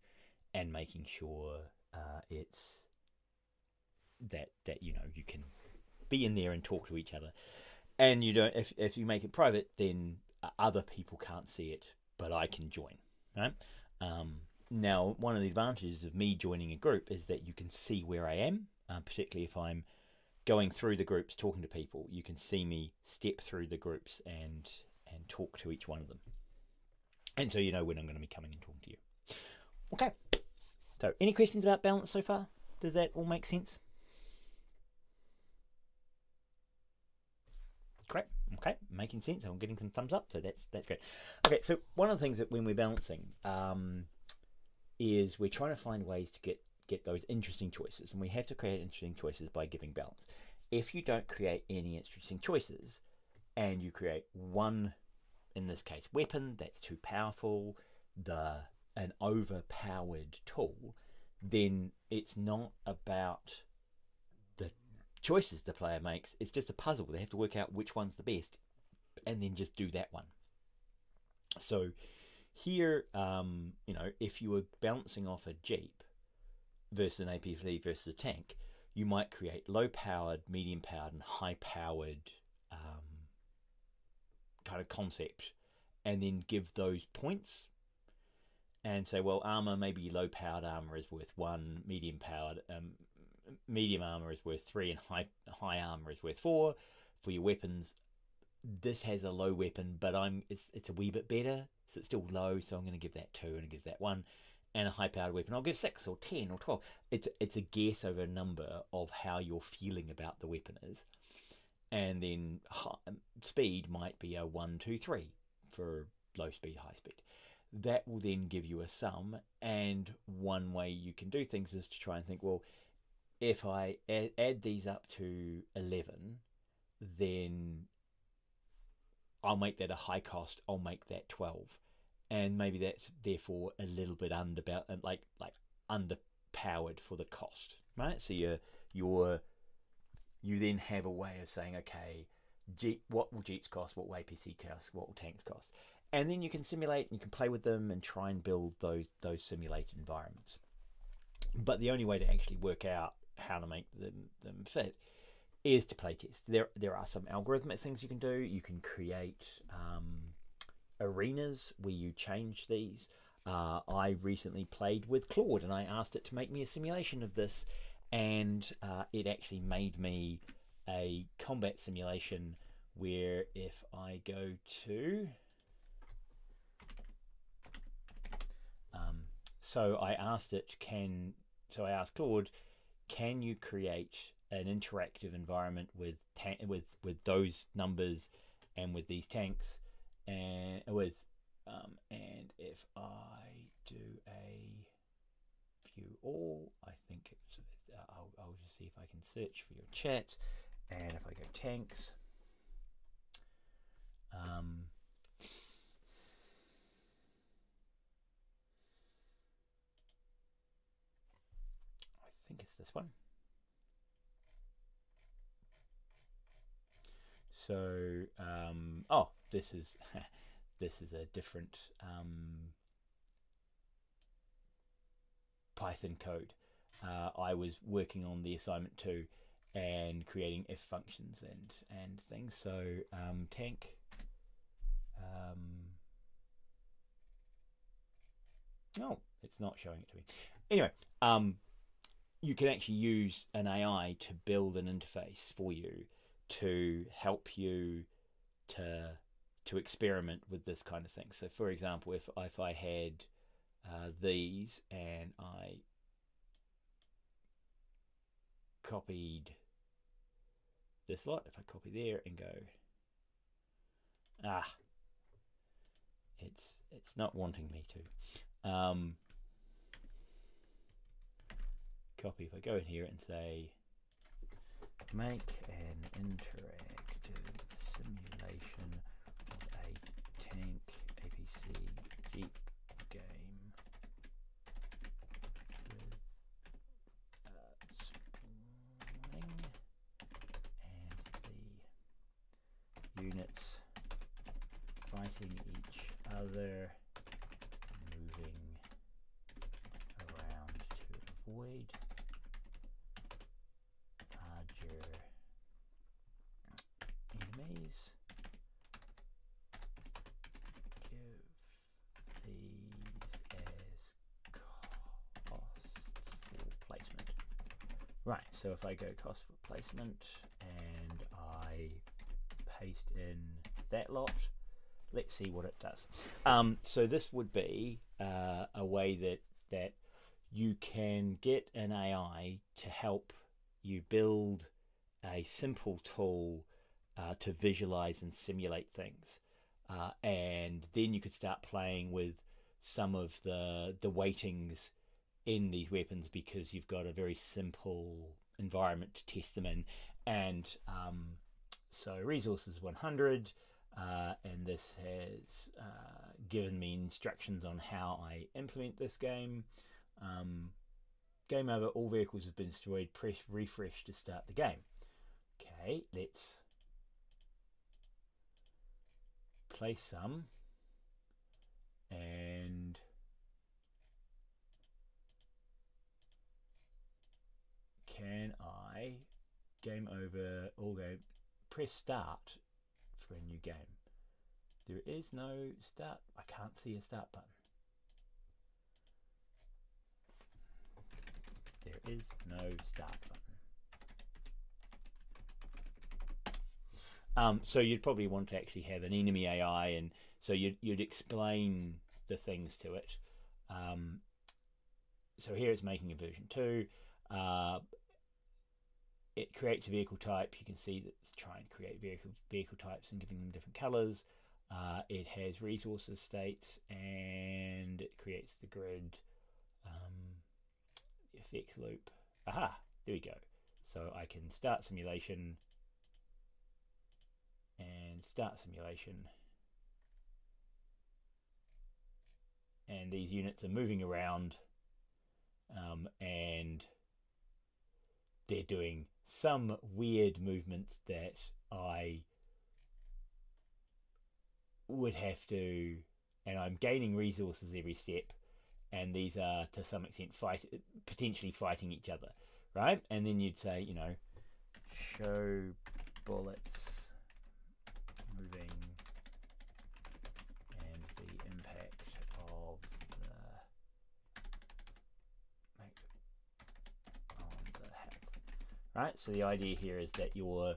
and making sure it's that you can be in there and talk to each other. And you don't, if you make it private, then other people can't see it, but I can join, right? Now, one of the advantages of me joining a group is that you can see where I am, particularly if I'm going through the groups, talking to people. You can see me step through the groups and talk to each one of them. And so you know when I'm going to be coming and talking to you. Okay. So any questions about balance so far? Does that all make sense? Great. Okay, making sense. I'm getting some thumbs up, so that's great. Okay, so one of the things that when we're balancing is we're trying to find ways to get those interesting choices, and we have to create interesting choices by giving balance. If you don't create any interesting choices and you create one, in this case weapon, that's too powerful, an overpowered tool, then it's not about the choices the player makes. It's just a puzzle. They have to work out which one's the best and then just do that one. So here, if you were balancing off a Jeep versus an APV versus a tank, you might create low-powered, medium-powered, and high-powered kind of concept, and then give those points and say, well, armor, maybe low-powered armor is worth 1, medium-powered, medium armor is worth 3, and high armor is worth 4. For your weapons, this has a low weapon, but it's a wee bit better, so it's still low, so I'm going to give that 2 and give that 1. And a high-powered weapon, I'll give 6 or 10 or 12. It's a guess over a number of how you're feeling about the weapon is. And then speed might be a 1, 2, 3 for low speed, high speed. That will then give you a sum. And one way you can do things is to try and think, well, if I add these up to 11, then I'll make that a high cost. I'll make that 12. And maybe that's therefore a little bit like underpowered for the cost, right? So you then have a way of saying, okay, what will Jeeps cost? What will APC cost? What will tanks cost? And then you can simulate and you can play with them and try and build those simulated environments. But the only way to actually work out how to make them fit is to play test. There are some algorithmic things you can do. You can create arenas where you change these. I recently played with Claude and I asked it to make me a simulation of this, and it actually made me a combat simulation where if I go to so I asked Claude, can you create an interactive environment with those numbers and with these tanks, and and if I do a view all, I think it's I'll just see if I can search for your chat, and if I go tanks, I think it's this one. So this is this is a different Python code. I was working on the assignment too and creating if functions and things. So tank Oh, it's not showing it to me. Anyway, you can actually use an AI to build an interface for you to help you to experiment with this kind of thing. So, for example, if I had these and I copied this lot, if I copy there and go, it's not wanting me to. Copy. If I go in here and say, make an interactive simulation of a tank APC Jeep game with spawning and the units fighting each other, moving around to avoid larger enemies. Give these as costs for placement. Right, so if I go cost for placement and I paste in that lot, let's see what it does. So this would be a way that you can get an AI to help you build a simple tool to visualize and simulate things. And then you could start playing with some of the weightings in these weapons, because you've got a very simple environment to test them in. And so resources 100, and this has given me instructions on how I implement this game. Game over, all vehicles have been destroyed, press refresh to start the game. Okay, let's play some, and can I game over, all game, press start for a new game. There is no start. I can't see a start button. There is no start button. So you'd probably want to actually have an enemy AI, and so you'd explain the things to it. So here it's making a version 2. It creates a vehicle type. You can see that it's trying to create vehicle types and giving them different colors. It has resources, states, and it creates the grid effect loop. Aha, there we go. So I can start simulation and start simulation. And these units are moving around, and they're doing some weird movements that I would have to, and I'm gaining resources every step, and these are to some extent potentially fighting each other, right? And then you'd say, show bullets moving and the impact of on the health. Right, so the idea here is that you're,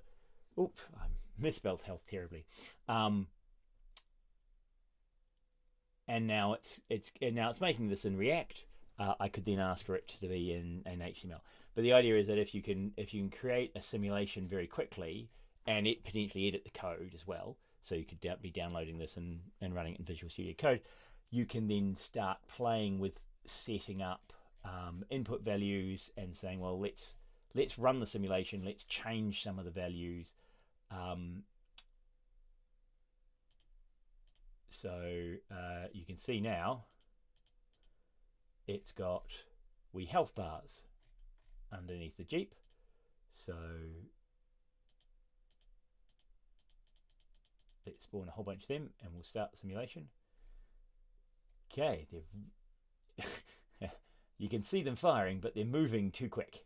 I misspelled health terribly. And now it's making this in React. I could then ask for it to be in HTML. But the idea is that if you can create a simulation very quickly, and it potentially edit the code as well, so you could be downloading this and running it in Visual Studio Code, you can then start playing with setting up input values and saying, well, let's run the simulation, let's change some of the values. So you can see now it's got health bars underneath the Jeep. So let's spawn a whole bunch of them and we'll start the simulation. Okay, you can see them firing, but they're moving too quick.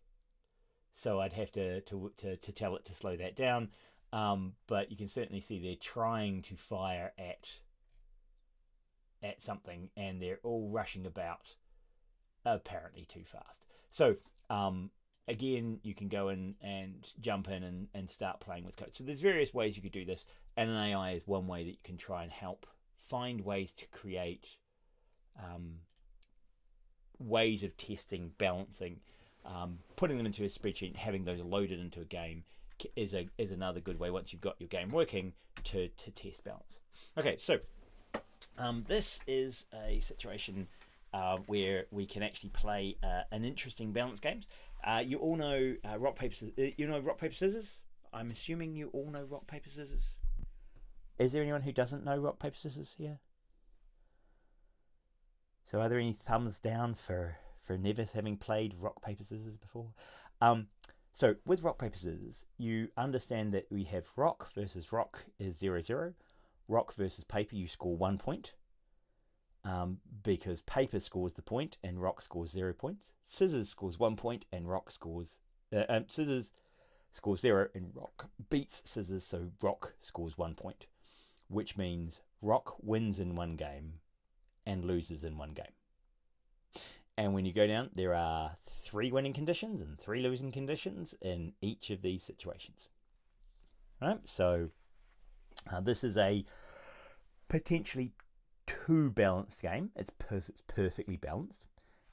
So I'd have to tell it to slow that down. But you can certainly see they're trying to fire at at something and they're all rushing about apparently too fast. So again, you can go in and jump in and start playing with code. So there's various ways you could do this, and an AI is one way that you can try and help find ways to create ways of testing, balancing, putting them into a spreadsheet and having those loaded into a game is another good way, once you've got your game working, to test balance. Okay, so this is a situation where we can actually play an interesting balance games. You all know rock paper scissors. You know rock paper scissors. I'm assuming you all know rock paper scissors. Is there anyone who doesn't know rock paper scissors here? So are there any thumbs down for Nevis having played rock paper scissors before? So with rock paper scissors, you understand that we have rock versus rock is 0-0. Rock versus paper, you score 1 point. Because paper scores the point and rock scores 0 points. Scissors scores 1 point and rock scores scissors scores 0 and rock beats scissors, so rock scores 1 point, which means rock wins in one game and loses in one game. And when you go down, there are 3 winning conditions and 3 losing conditions in each of these situations. All right, so this is a potentially too balanced game. It's perfectly balanced,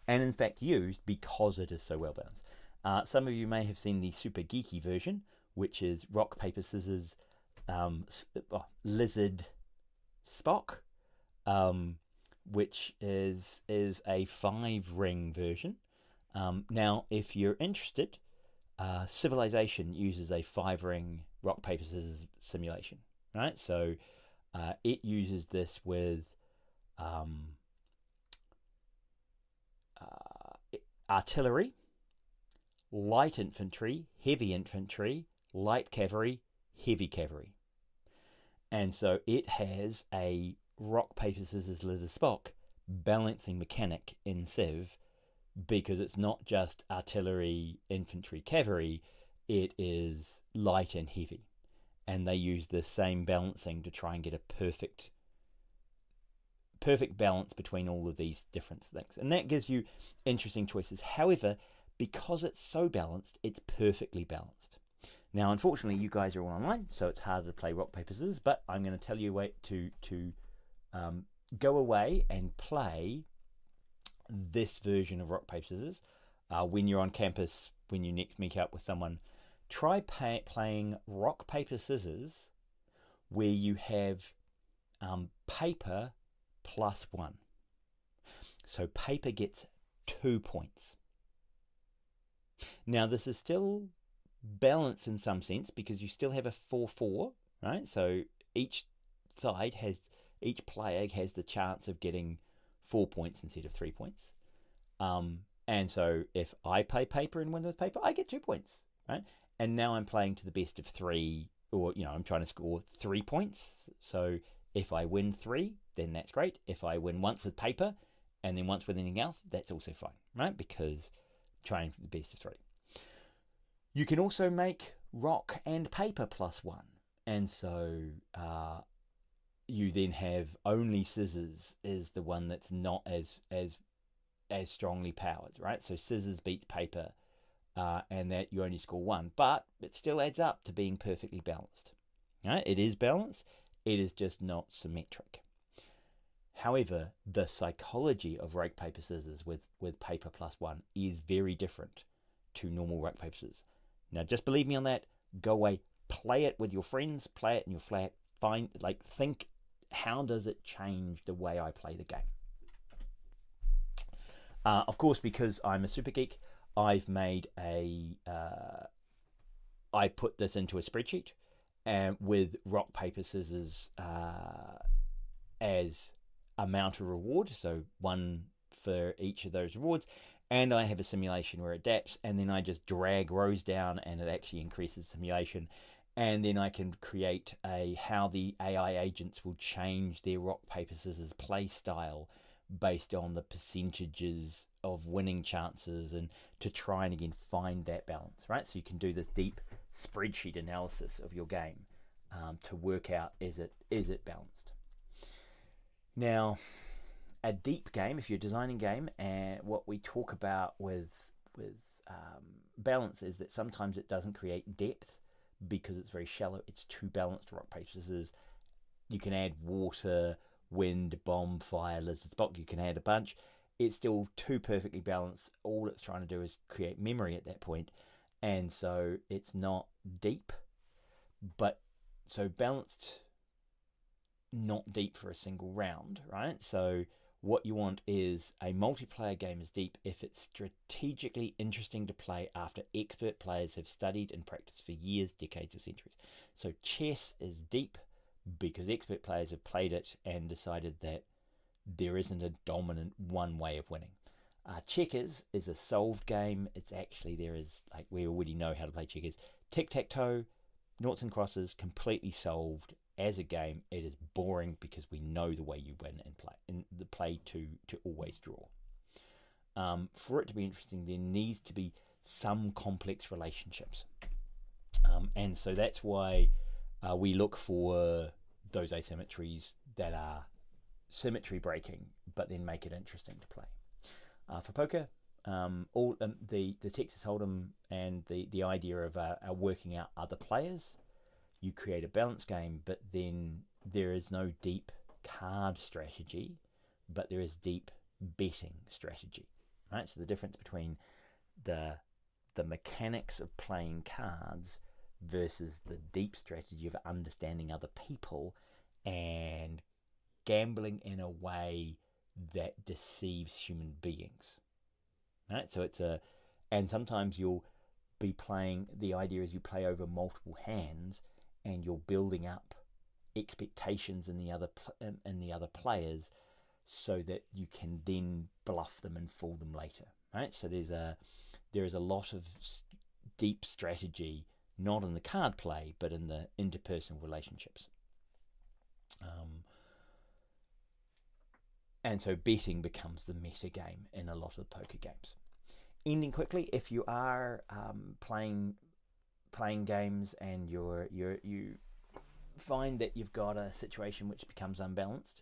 and in fact used because it is so well balanced. Some of you may have seen the super geeky version, which is rock paper scissors lizard Spock, which is a 5-ring version. Now, if you're interested, Civilization uses a 5-ring rock paper scissors simulation, right? So it uses this with artillery, light infantry, heavy infantry, light cavalry, heavy cavalry. And so it has a rock, paper, scissors, lizard, Spock balancing mechanic in Civ, because it's not just artillery, infantry, cavalry, it is light and heavy. And they use the same balancing to try and get a perfect balance between all of these different things. And that gives you interesting choices. However, because it's so balanced, it's perfectly balanced. Now, unfortunately, you guys are all online, so it's harder to play rock, paper, scissors, but I'm going to tell you a way to go away and play this version of rock, paper, scissors. When you're on campus, when you next meet up with someone, try playing rock, paper, scissors, where you have paper +1. So paper gets 2 points. Now, this is still balanced in some sense, because you still have a 4-4, right? So each player has the chance of getting 4 points instead of 3 points. And so if I play paper and win with paper, I get 2 points, right? And now I'm playing to the best of 3, or, I'm trying to score 3 points. So if I win 3, then that's great. If I win once with paper and then once with anything else, that's also fine, right? Because I'm trying for the best of 3. You can also make rock and paper +1. And so you then have only scissors is the one that's not as strongly powered, right? So scissors beats paper, and that you only score 1, but it still adds up to being perfectly balanced. Right? It is balanced, it is just not symmetric. However, the psychology of rock, paper, scissors with paper +1 is very different to normal rock, paper, scissors. Now, just believe me on that. Go away, play it with your friends, play it in your flat, think, how does it change the way I play the game? Of course, because I'm a super geek, I've made I put this into a spreadsheet, and with rock, paper, scissors as amount of reward, so 1 for each of those rewards, and I have a simulation where it adapts, and then I just drag rows down and it actually increases simulation, and then I can create how the AI agents will change their rock, paper, scissors play style based on the percentages of winning chances, and to try and again find that balance, right? So you can do this deep spreadsheet analysis of your game to work out, is it balanced? Now, A deep game, if you're designing a game, and what we talk about with balance is that sometimes it doesn't create depth because it's very shallow. It's too balanced. Rock paper scissors. You can add water, wind, bomb, fire, lizard, spock. You can add a bunch. It's still too perfectly balanced. All it's trying to do is create memory at that point, and so it's not deep. But so balanced, not deep for a single round, right? So what you want is a multiplayer game is deep if it's strategically interesting to play after expert players have studied and practiced for years, decades, or centuries. So chess is deep because expert players have played it and decided that there isn't a dominant one way of winning. Checkers is a solved game. It's actually, there is, like, we already know how to play checkers. Tic-tac-toe, noughts and crosses, completely solved. As a game, it is boring because we know the way you win and play, and the play to always draw. For it to be interesting, there needs to be some complex relationships, and so that's why we look for those asymmetries that are symmetry breaking, but then make it interesting to play. For poker, the Texas Hold'em and the idea of working out other players. You create a balanced game, but then there is no deep card strategy, but there is deep betting strategy, right? So the difference between the mechanics of playing cards versus the deep strategy of understanding other people and gambling in a way that deceives human beings, right? So and sometimes you'll be playing, the idea is you play over multiple hands and you're building up expectations in the other players so that you can then bluff them and fool them later, right? So there is a lot of deep strategy, not in the card play, but in the interpersonal relationships. And so betting becomes the meta game in a lot of poker games. Ending quickly, if you are playing games and you find that you've got a situation which becomes unbalanced,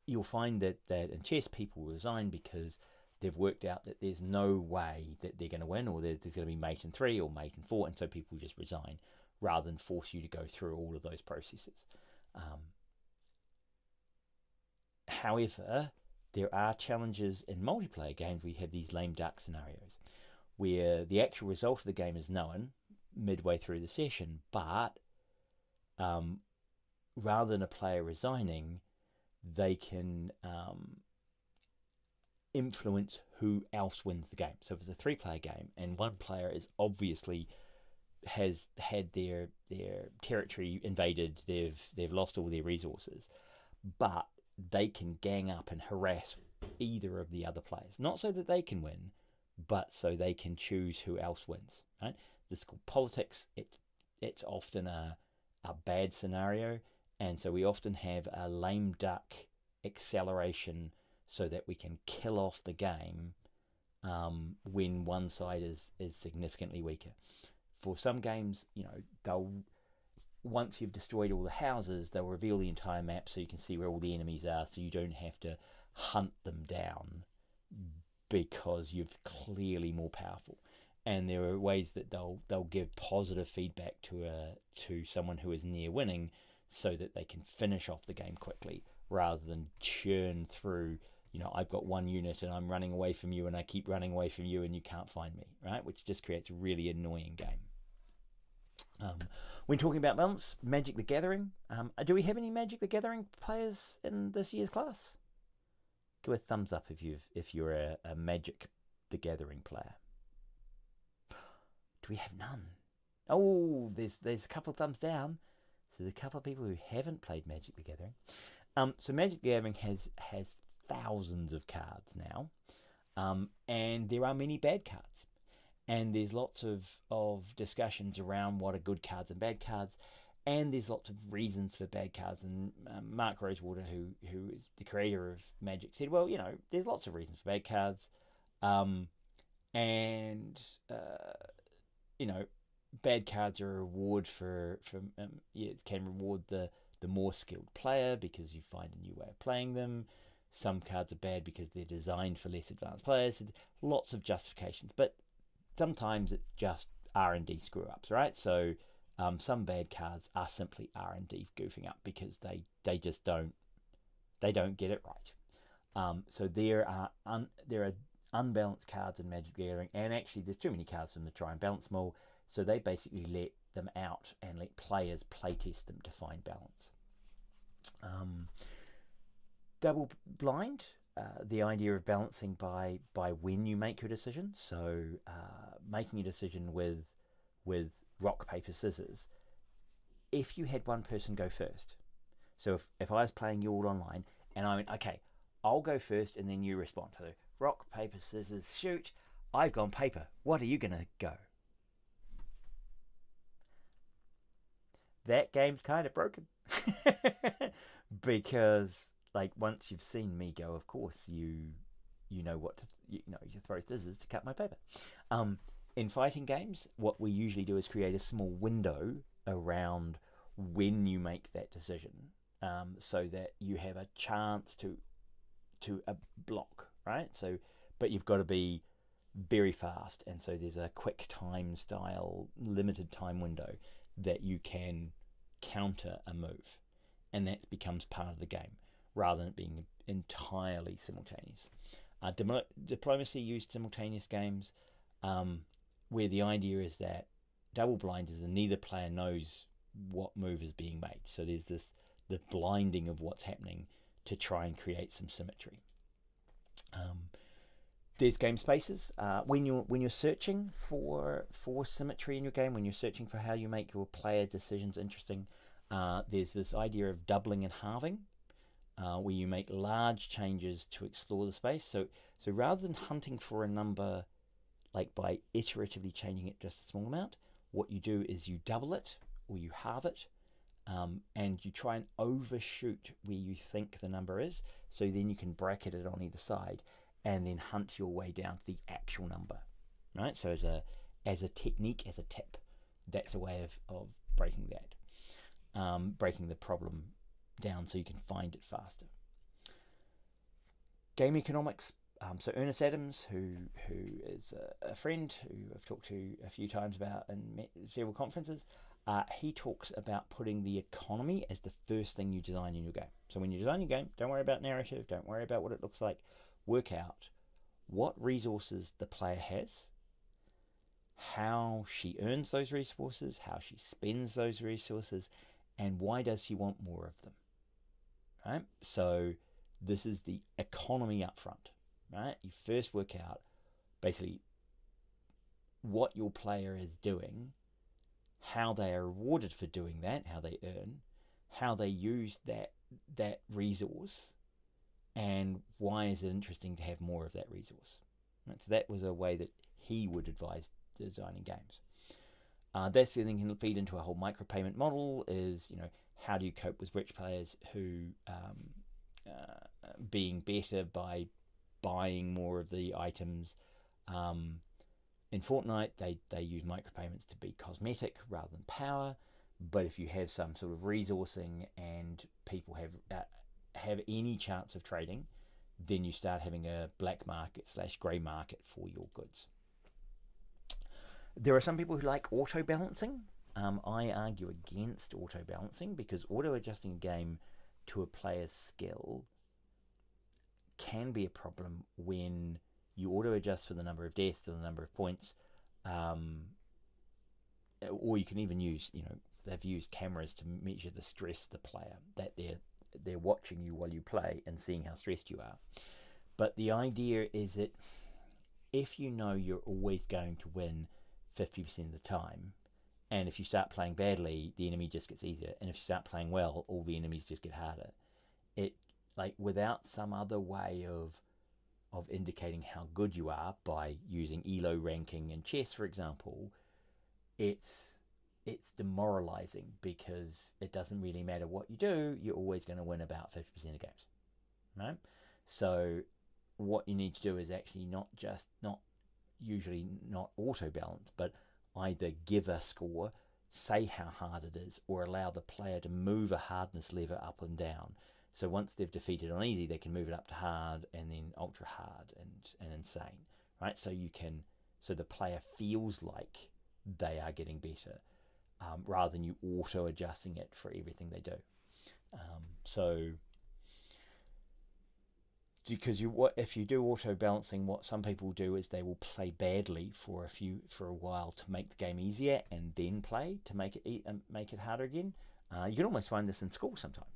you'll find that in chess people resign because they've worked out that there's no way that they're going to win, or there's going to be mate in 3 or mate in 4, and so people just resign rather than force you to go through all of those processes. However, there are challenges in multiplayer games where you have these lame duck scenarios where the actual result of the game is known midway through the session, but rather than a player resigning, they can influence who else wins the game. So if it's a 3-player game and one player is obviously has had their territory invaded, they've lost all their resources, but they can gang up and harass either of the other players, not so that they can win, but so they can choose who else wins, right? This is called politics. It's often a bad scenario, and so we often have a lame duck acceleration so that we can kill off the game when one side is significantly weaker. For some games, they'll, once you've destroyed all the houses, they'll reveal the entire map so you can see where all the enemies are, so you don't have to hunt them down because you're clearly more powerful. And there are ways that they'll give positive feedback to someone who is near winning so that they can finish off the game quickly rather than churn through, I've got one unit and I'm running away from you and I keep running away from you and you can't find me, right? Which just creates a really annoying game. When talking about balance, Magic the Gathering. Do we have any Magic the Gathering players in this year's class? Give a thumbs up if you're a Magic the Gathering player. Do we have none? Oh, there's a couple of thumbs down. So there's a couple of people who haven't played Magic the Gathering. So Magic the Gathering has thousands of cards now, and there are many bad cards. And there's lots of discussions around what are good cards and bad cards, and there's lots of reasons for bad cards. And Mark Rosewater, who is the creator of Magic, said, well, there's lots of reasons for bad cards, and bad cards are a reward it can reward the the more skilled player because you find a new way of playing them. Some cards are bad because they're designed for less advanced players. Lots of justifications, but sometimes it's just R&D screw-ups, right? So some bad cards are simply R&D goofing up because they just don't get it right. So there are unbalanced cards in Magic the Gathering, and actually there's too many cards for them to try and balance them all. So they basically let them out and let players playtest them to find balance. Double blind, the idea of balancing by when you make your decision. So making a decision with rock, paper, scissors. If you had one person go first, so if I was playing you all online and I went, okay, I'll go first and then you respond. So rock, paper, scissors, shoot. I've gone paper. What are you going to go? That game's kind of broken. Because like once you've seen me go, of course you know what to you throw scissors to cut my paper. In fighting games, what we usually do is create a small window around when you make that decision, so that you have a chance to block, right? So, but you've got to be very fast, and so there's a quick time style, limited time window that you can counter a move, and that becomes part of the game rather than it being entirely simultaneous. Diplomacy used simultaneous games, where the idea is that double blind is that neither player knows what move is being made. So there's the blinding of what's happening to try and create some symmetry. There's game spaces. When you're searching for symmetry in your game, when you're searching for how you make your player decisions interesting, there's this idea of doubling and halving, where you make large changes to explore the space. So rather than hunting for a number, like by iteratively changing it just a small amount, what you do is you double it or you halve it, and you try and overshoot where you think the number is. So then you can bracket it on either side and then hunt your way down to the actual number, right? So as a technique, as a tip, that's a way of breaking that, breaking the problem down so you can find it faster. Game economics. So Ernest Adams, who is a friend who I've talked to a few times about in several conferences, he talks about putting the economy as the first thing you design in your game. So when you design your game, don't worry about narrative, don't worry about what it looks like. Work out what resources the player has, how she earns those resources, how she spends those resources, and why does she want more of them, right? So this is the economy up front, right? You first work out basically what your player is doing, how they are rewarded for doing that, how they earn, how they use that resource, and why is it interesting to have more of that resource. Right? So that was a way that he would advise designing games. That's the thing can feed into a whole micropayment model. Is how do you cope with rich players who being better by buying more of the items. In Fortnite, they use micropayments to be cosmetic rather than power. But if you have some sort of resourcing and people have any chance of trading, then you start having a black market / grey market for your goods. There are some people who like auto balancing. I argue against auto balancing because auto adjusting a game to a player's skill can be a problem when you auto adjust for the number of deaths or the number of points, or you can even use, they've used cameras to measure the stress of the player, that they're watching you while you play and seeing how stressed you are. But the idea is that if you know you're always going to win 50% of the time, and if you start playing badly, the enemy just gets easier, and if you start playing well, all the enemies just get harder. It, like, without some other way of indicating how good you are by using ELO ranking in chess, for example, it's demoralizing because it doesn't really matter what you do, you're always going to win about 50% of games, right? So what you need to do is actually not usually not auto balance, but either give a score say how hard it is, or allow the player to move a hardness lever up and down. So once they've defeated on easy, they can move it up to hard and then ultra hard and insane, right? So the player feels like they are getting better, rather than you auto adjusting it for everything they do. So because if you do auto balancing, what some people do is they will play badly for a while to make the game easier, and then play to make it harder again. You can almost find this in school sometimes.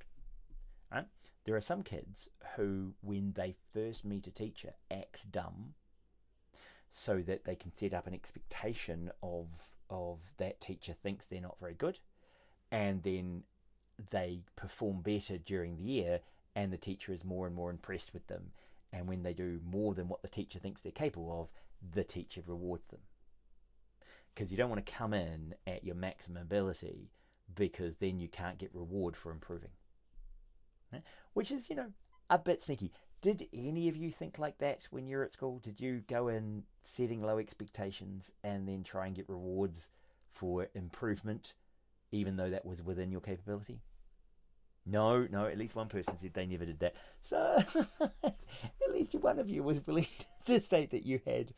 Right? There are some kids who, when they first meet a teacher, act dumb, so that they can set up an expectation of that teacher thinks they're not very good, and then they perform better during the year, and the teacher is more and more impressed with them. And when they do more than what the teacher thinks they're capable of, the teacher rewards them. Because you don't want to come in at your maximum ability, because then you can't get reward for improving. Which is, a bit sneaky. Did any of you think like that when you were at school? Did you go in setting low expectations and then try and get rewards for improvement, even though that was within your capability? No, at least one person said they never did that. So at least one of you was willing to state that you had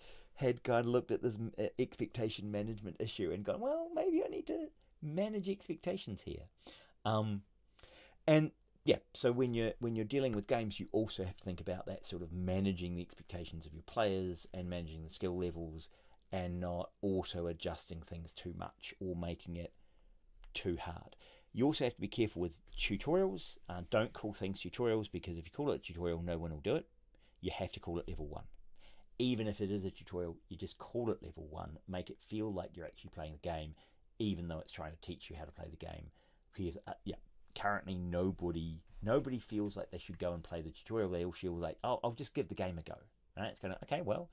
kind of looked at this expectation management issue and gone, well, maybe I need to manage expectations here. And yeah, so when you're dealing with games, you also have to think about that sort of managing the expectations of your players and managing the skill levels, and not auto adjusting things too much or making it too hard. You also have to be careful with tutorials. Don't call things tutorials, because if you call it a tutorial, no one will do it. You have to call it level 1. Even if it is a tutorial, you just call it level 1. Make it feel like you're actually playing the game, even though it's trying to teach you how to play the game. Because currently nobody feels like they should go and play the tutorial. They all feel like, oh, I'll just give the game a go. Right? It's going to, okay, well,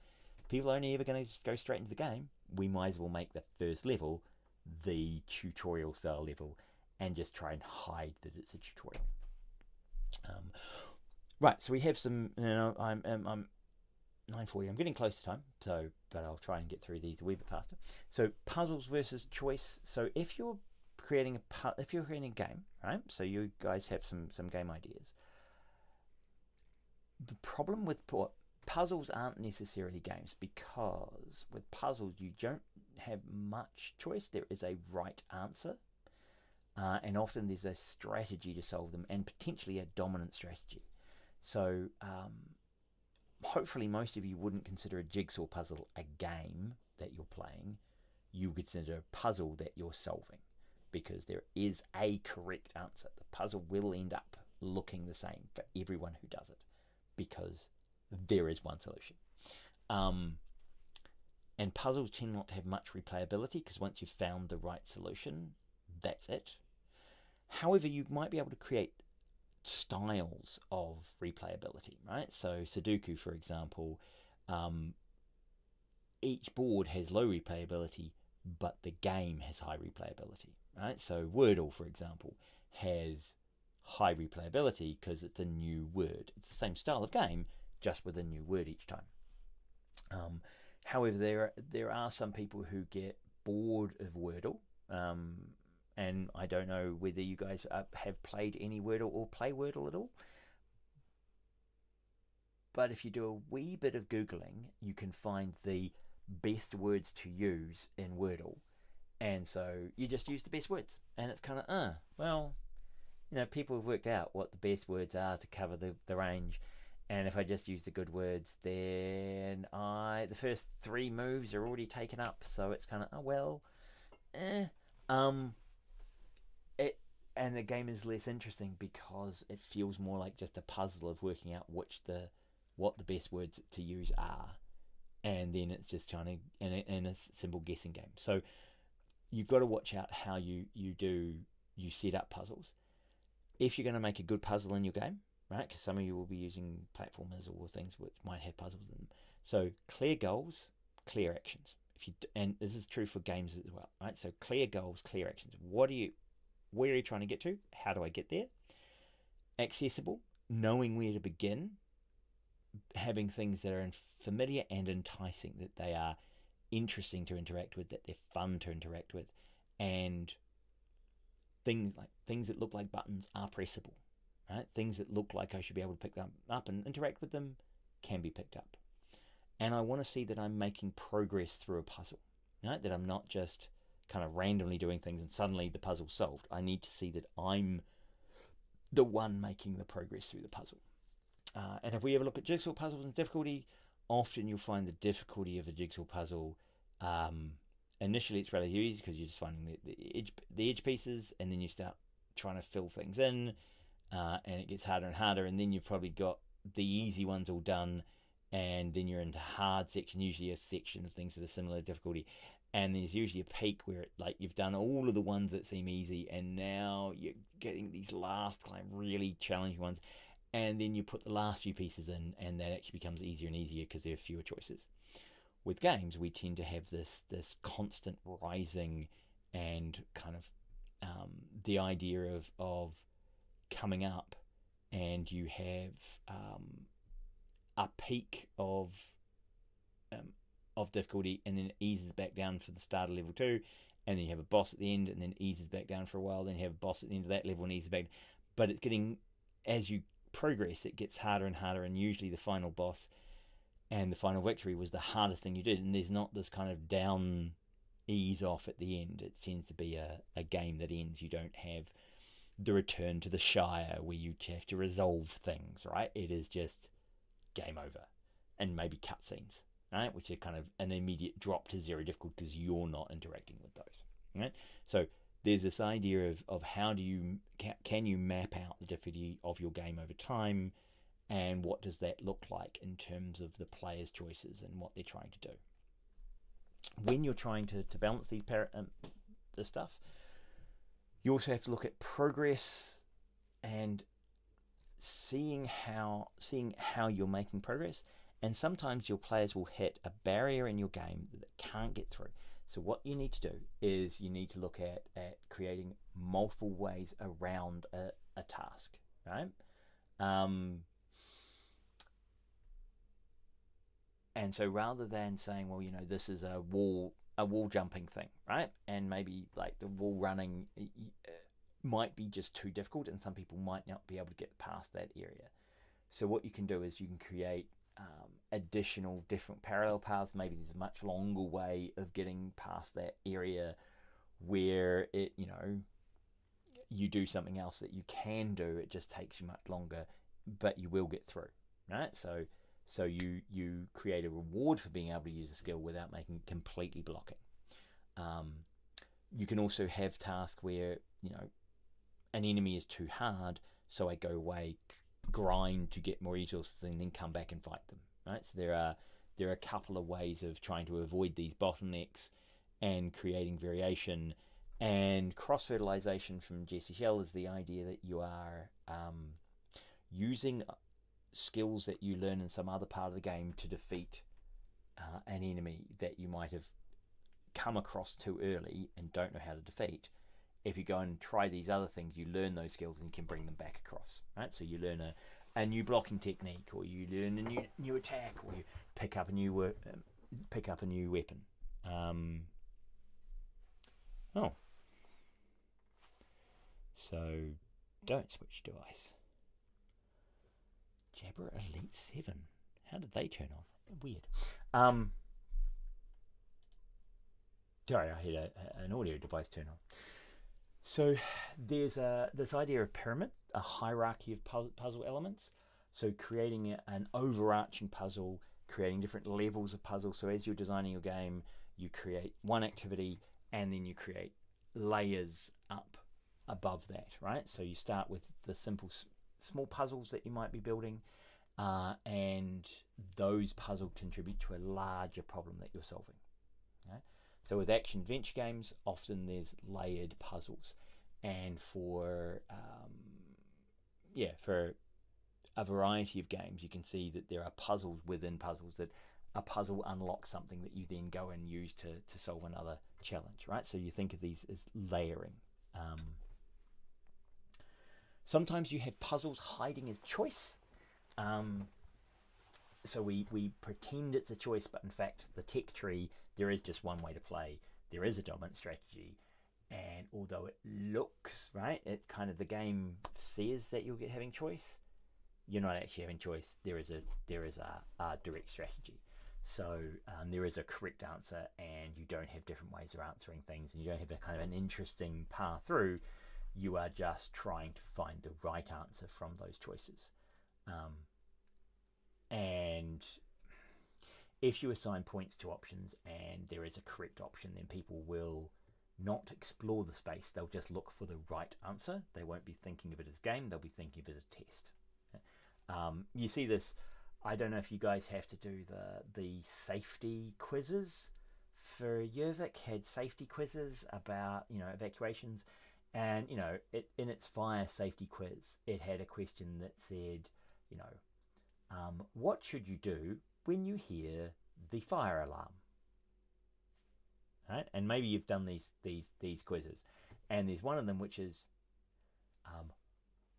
people are only ever going to go straight into the game. We might as well make the first level the tutorial style level, and just try and hide that it's a tutorial. Right, so we have some. I'm 9:40. I'm getting close to time, but I'll try and get through these a wee bit faster. So puzzles versus choice. So if you're creating a game, right? So you guys have some game ideas. The problem with puzzles aren't necessarily games, because with puzzles you don't have much choice. There is a right answer. And often there's a strategy to solve them, and potentially a dominant strategy. So hopefully most of you wouldn't consider a jigsaw puzzle a game that you're playing. You consider a puzzle that you're solving, because there is a correct answer. The puzzle will end up looking the same for everyone who does it, because there is one solution. And puzzles tend not to have much replayability, because once you've found the right solution, that's it. However, you might be able to create styles of replayability, right? So Sudoku, for example, each board has low replayability, but the game has high replayability, right? So Wordle, for example, has high replayability because it's a new word. It's the same style of game, just with a new word each time. However, there are some people who get bored of Wordle, and I don't know whether you guys have played any Wordle or play Wordle at all. But if you do a wee bit of Googling, you can find the best words to use in Wordle. And so you just use the best words. And it's kind of, well, people have worked out what the best words are to cover the range. And if I just use the good words, then the first 3 moves are already taken up. So it's kind of, and the game is less interesting, because it feels more like just a puzzle of working out what the best words to use are. And then it's just trying to, in a simple guessing game. So you've got to watch out how you set up puzzles. If you're going to make a good puzzle in your game, right? Because some of you will be using platformers or things which might have puzzles in them. So clear goals, clear actions. And this is true for games as well, right? So clear goals, clear actions. Where are you trying to get to? How do I get there? Accessible, knowing where to begin, having things that are familiar and enticing, that they are interesting to interact with, that they're fun to interact with, and things that look like buttons are pressable, right? Things that look like I should be able to pick them up and interact with them can be picked up. And I want to see that I'm making progress through a puzzle, right? That I'm not just kind of randomly doing things and suddenly the puzzle's solved. I need to see that I'm the one making the progress through the puzzle. And if we ever look at jigsaw puzzles and difficulty, often you'll find the difficulty of a jigsaw puzzle, initially it's relatively easy because you're just finding the edge pieces, and then you start trying to fill things in, and it gets harder and harder, and then you've probably got the easy ones all done, and then you're into hard section, usually a section of things that are similar difficulty, and there's usually a peak where you've done all of the ones that seem easy, and now you're getting these last really challenging ones, and then you put the last few pieces in, and that actually becomes easier and easier because there are fewer choices. With games, we tend to have this constant rising, and kind of the idea of coming up, and you have a peak of difficulty, and then it eases back down for the start of level 2, and then you have a boss at the end, and then eases back down for a while, then you have a boss at the end of that level and eases back. But it's getting, as you progress, it gets harder and harder, and usually the final boss and the final victory was the hardest thing you did, and there's not this kind of down ease off at the end. It tends to be a game that ends. You don't have the return to the Shire where you have to resolve things, right? It is just game over, and maybe cutscenes, right, which are kind of an immediate drop to 0 difficult because you're not interacting with those, right? So there's this idea of how do you can you map out the difficulty of your game over time, and what does that look like in terms of the player's choices and what they're trying to do. When you're trying to balance this stuff, you also have to look at progress and seeing how you're making progress. And sometimes your players will hit a barrier in your game that they can't get through. So what you need to do is you need to look at creating multiple ways around a task, right? And so rather than saying, well, this is a wall jumping thing, right? And maybe the wall running might be just too difficult, and some people might not be able to get past that area. So what you can do is you can create additional different parallel paths. Maybe there's a much longer way of getting past that area where you do something else that you can do. It just takes you much longer, but you will get through, right? So you create a reward for being able to use a skill without making it completely blocking. You can also have tasks where an enemy is too hard, so I go away, grind to get more resources, and then come back and fight them. Right. So there are a couple of ways of trying to avoid these bottlenecks and creating variation. And cross-fertilization from Jesse Shell is the idea that you are using skills that you learn in some other part of the game to defeat an enemy that you might have come across too early and don't know how to defeat. If you go and try these other things, you learn those skills and you can bring them back across, right? So you learn a new blocking technique, or you learn a new attack, or you pick up a new weapon. So don't switch device. Jabra Elite 7. How did they turn on? Weird. Sorry, I had an audio device turn on. So there's this idea of pyramid, a hierarchy of puzzle elements. So creating an overarching puzzle, creating different levels of puzzle. So as you're designing your game, you create one activity and then you create layers up above that, right? So you start with the simple small puzzles that you might be building, and those puzzles contribute to a larger problem that you're solving. Right? So with action adventure games, often there's layered puzzles, and for a variety of games, you can see that there are puzzles within puzzles, that a puzzle unlocks something that you then go and use to solve another challenge, right? So you think of these as layering. Sometimes you have puzzles hiding as choice. So we pretend it's a choice, but in fact, the tech tree, there is just one way to play. There is a dominant strategy, and although it looks right, it kind of, the game says that you're having choice, you're not actually having choice. There is a direct strategy. So there is a correct answer, and you don't have different ways of answering things, and you don't have a kind of an interesting path through. You are just trying to find the right answer from those choices. And if you assign points to options and there is a correct option, then people will not explore the space. They'll just look for the right answer. They won't be thinking of it as game. They'll be thinking of it as test. You see this. I don't know if you guys have to do the safety quizzes. For Yervik had safety quizzes about evacuations, and in its fire safety quiz, it had a question that said, what should you do when you hear the fire alarm? Right, and maybe you've done these quizzes, and there's one of them which is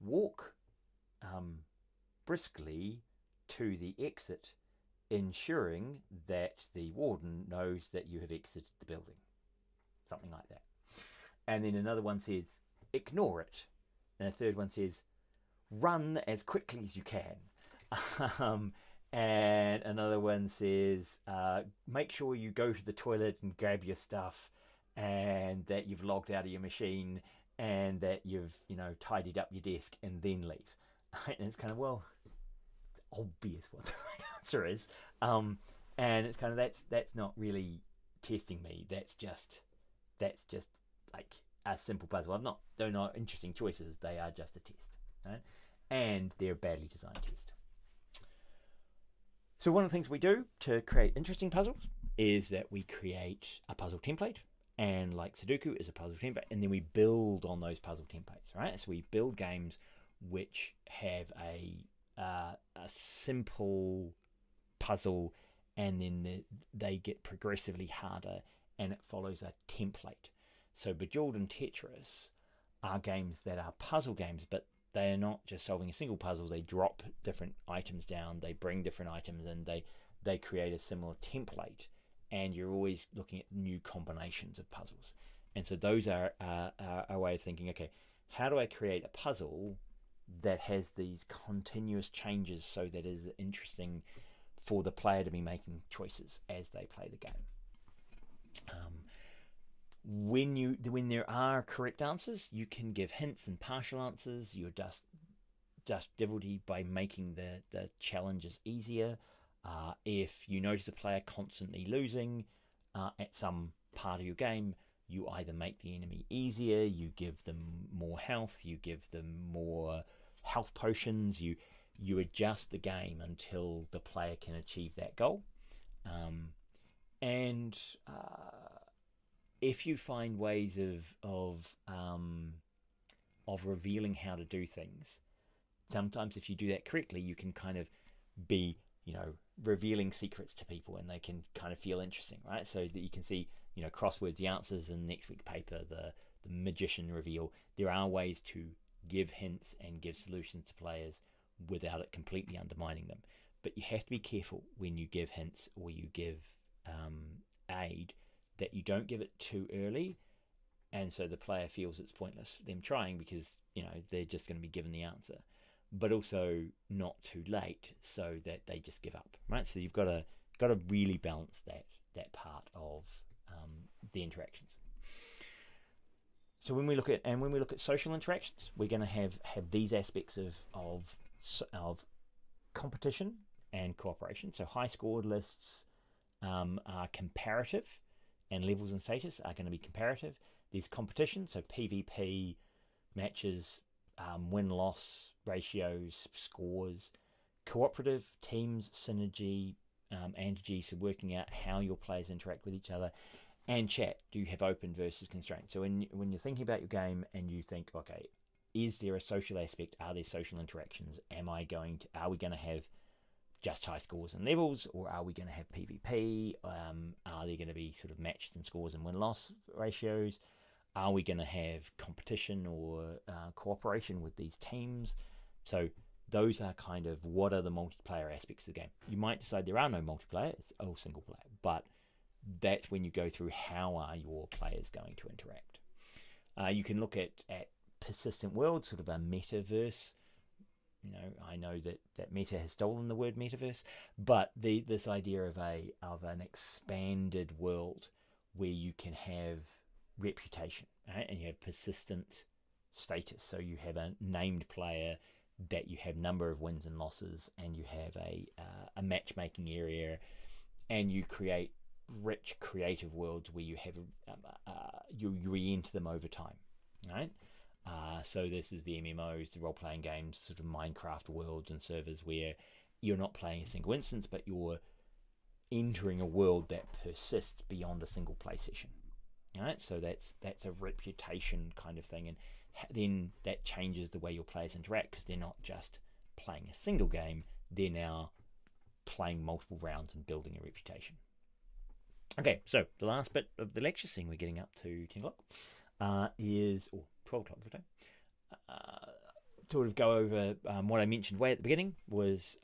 walk briskly to the exit, ensuring that the warden knows that you have exited the building. Something like that. And then another one says, ignore it. And a third one says, run as quickly as you can. And another one says, make sure you go to the toilet and grab your stuff, and that you've logged out of your machine, and that you've tidied up your desk, and then leave. And it's kind of, well, obvious what the right answer is, and it's kind of that's not really testing me. That's just like a simple puzzle. They're not interesting choices. They are just a test, right? And they're a badly designed test. So one of the things we do to create interesting puzzles is that we create a puzzle template, and like Sudoku is a puzzle template, and then we build on those puzzle templates, right? So we build games which have a simple puzzle, and then they get progressively harder, and it follows a template. So Bejeweled and Tetris are games that are puzzle games, but they are not just solving a single puzzle. They drop different items down, they bring different items, and they create a similar template, and you're always looking at new combinations of puzzles. And so those are a way of thinking, okay, how do I create a puzzle that has these continuous changes so that it is interesting for the player to be making choices as they play the game. When there are correct answers, you can give hints and partial answers. You adjust difficulty by making the challenges easier. If you notice a player constantly losing at some part of your game, you either make the enemy easier, you give them more health, you give them more health potions, you adjust the game until the player can achieve that goal. And if you find ways of revealing how to do things, sometimes if you do that correctly, you can kind of be, revealing secrets to people, and they can kind of feel interesting, right? So that you can see, crosswords, the answers in next week's paper, the magician reveal. There are ways to give hints and give solutions to players without it completely undermining them. But you have to be careful when you give hints or you give aid, that you don't give it too early, and so the player feels it's pointless them trying, because they're just going to be given the answer, but also not too late so that they just give up, right? So you've got to really balance that part of the interactions. So when we look at social interactions, we're going to have these aspects of competition and cooperation. So high scored lists are comparative, and levels and status are going to be comparative. There's competition, so PvP matches, win-loss ratios, scores. Cooperative, teams, synergy, antigy, so working out how your players interact with each other. And chat, do you have open versus constraint? So when you're thinking about your game and you think, okay, is there a social aspect? Are there social interactions? Are we going to have just high scores and levels, or are we going to have PvP? Are there going to be sort of matches and scores and win-loss ratios? Are we going to have competition or cooperation with these teams? So those are kind of what are the multiplayer aspects of the game. You might decide there are no multiplayer, it's all single player, but that's when you go through how are your players going to interact. You can look at persistent worlds, sort of a metaverse. I know that Meta has stolen the word metaverse, but this idea of an expanded world where you can have reputation, right? And you have persistent status. So you have a named player, that you have number of wins and losses, and you have a matchmaking area, and you create rich creative worlds where you have you re-enter them over time, right? So this is the MMOs, the role-playing games, sort of Minecraft worlds and servers where you're not playing a single instance, but you're entering a world that persists beyond a single play session. Right? So that's a reputation kind of thing, and then that changes the way your players interact, because they're not just playing a single game, they're now playing multiple rounds and building a reputation. Okay, so the last bit of the lecture, seeing we're getting up to 10 o'clock, is, or 12 o'clock today, sort of go over what I mentioned way at the beginning, was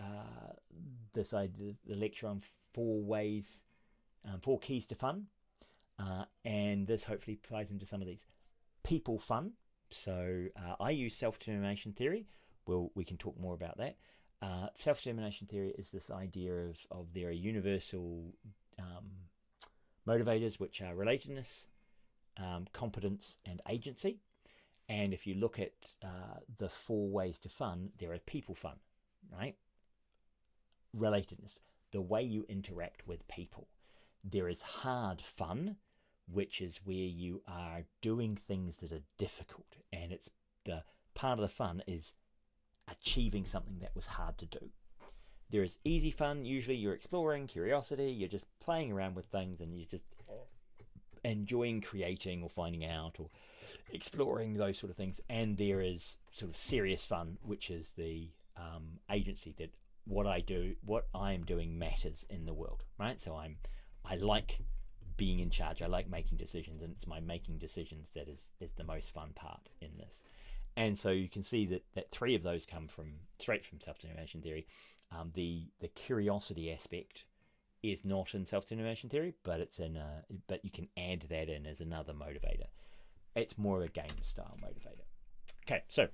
this idea, the lecture on 4 keys to fun, and this hopefully ties into some of these. People fun. So I use self-determination theory. We can talk more about that. Self-determination theory is this idea of there are universal motivators, which are relatedness, competence, and agency. And if you look at the 4 ways to fun, there are people fun, right? Relatedness, the way you interact with people. There is hard fun, which is where you are doing things that are difficult, and it's the part of the fun is achieving something that was hard to do. There is easy fun. Usually you're exploring, curiosity, you're just playing around with things, and you're just enjoying creating or finding out or exploring those sort of things. And there is sort of serious fun, which is the agency, that what I am doing matters in the world, right? So I like being in charge. I like making decisions, and it's my making decisions that is the most fun part in this. And so you can see that 3 of those come straight from self-determination theory. The curiosity aspect is not in self-determination theory, but it's but you can add that in as another motivator. It's more of a game style motivator. Okay, so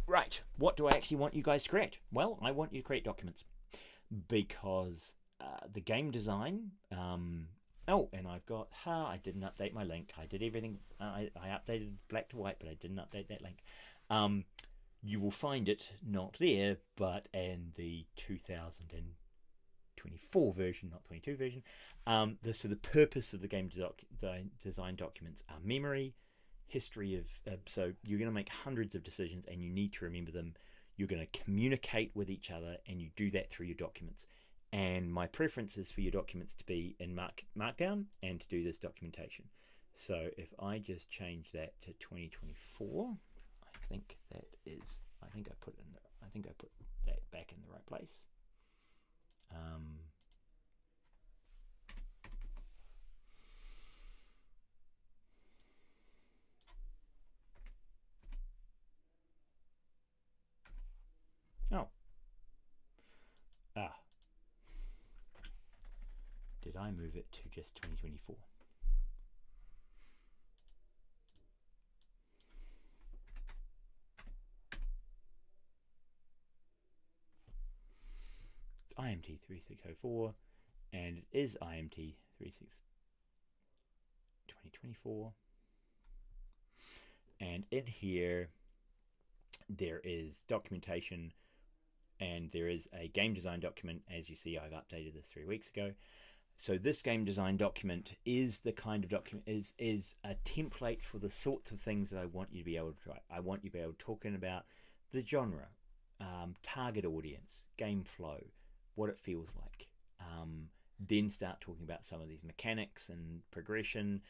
right, what do I actually want you guys to create? Well, I want you to create documents, because the game design, and I've got, I didn't update my link. I did everything, I updated black to white, but I didn't update that link. You will find it not there, but in the 2024 version, not 22 version. So the purpose of the game design documents are memory, history of, so you're going to make hundreds of decisions, and you need to remember them. You're going to communicate with each other, and you do that through your documents. And my preference is for your documents to be in Markdown and to do this documentation. So if I just change that to 2024, I think I put that back in the right place. Did I move it to just 2024? It's IMT 3604, and it is IMT 2024. And in here, there is documentation, and there is a game design document. As you see, I've updated this 3 weeks ago. So this game design document is the kind of document, is a template for the sorts of things that I want you to be able to try. I want you to be able to talk about the genre, target audience, game flow, what it feels like. Then start talking about some of these mechanics and progression.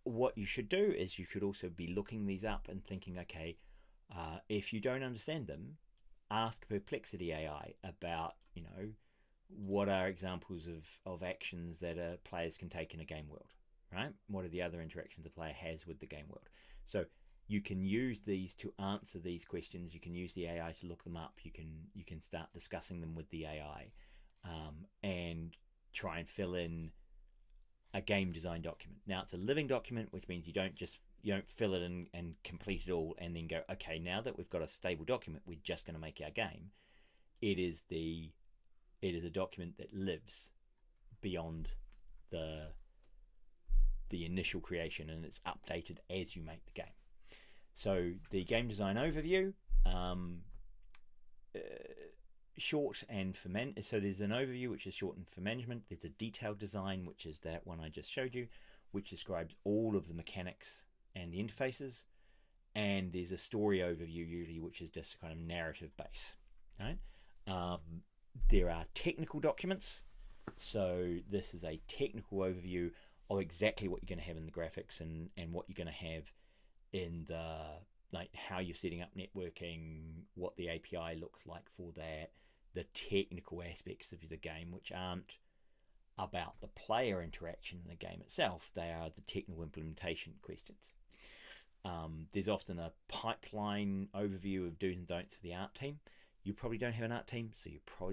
What you should do is you should also be looking these up and thinking, okay, if you don't understand them, ask Perplexity AI about, what are examples of actions that players can take in a game world, right? What are the other interactions a player has with the game world? So you can use these to answer these questions. You can use the AI to look them up. You can start discussing them with the AI, and try and fill in a game design document. Now it's a living document, which means you don't fill it in and complete it all and then go, okay, now that we've got a stable document, we're just going to make our game. It is a document that lives beyond the initial creation, and it's updated as you make the game. So the game design overview, short and for so there's an overview which is shortened for management. There's a detailed design, which is that one I just showed you, which describes all of the mechanics and the interfaces. And there's a story overview usually, which is just kind of narrative base. Right? There are technical documents. So this is a technical overview of exactly what you're going to have in the graphics and what you're going to have in the, like, how you're setting up networking, what the API looks like for that, the technical aspects of the game, which aren't about the player interaction in the game itself. They are the technical implementation questions. There's often a pipeline overview of do's and don'ts for the art team. You probably don't have an art team, so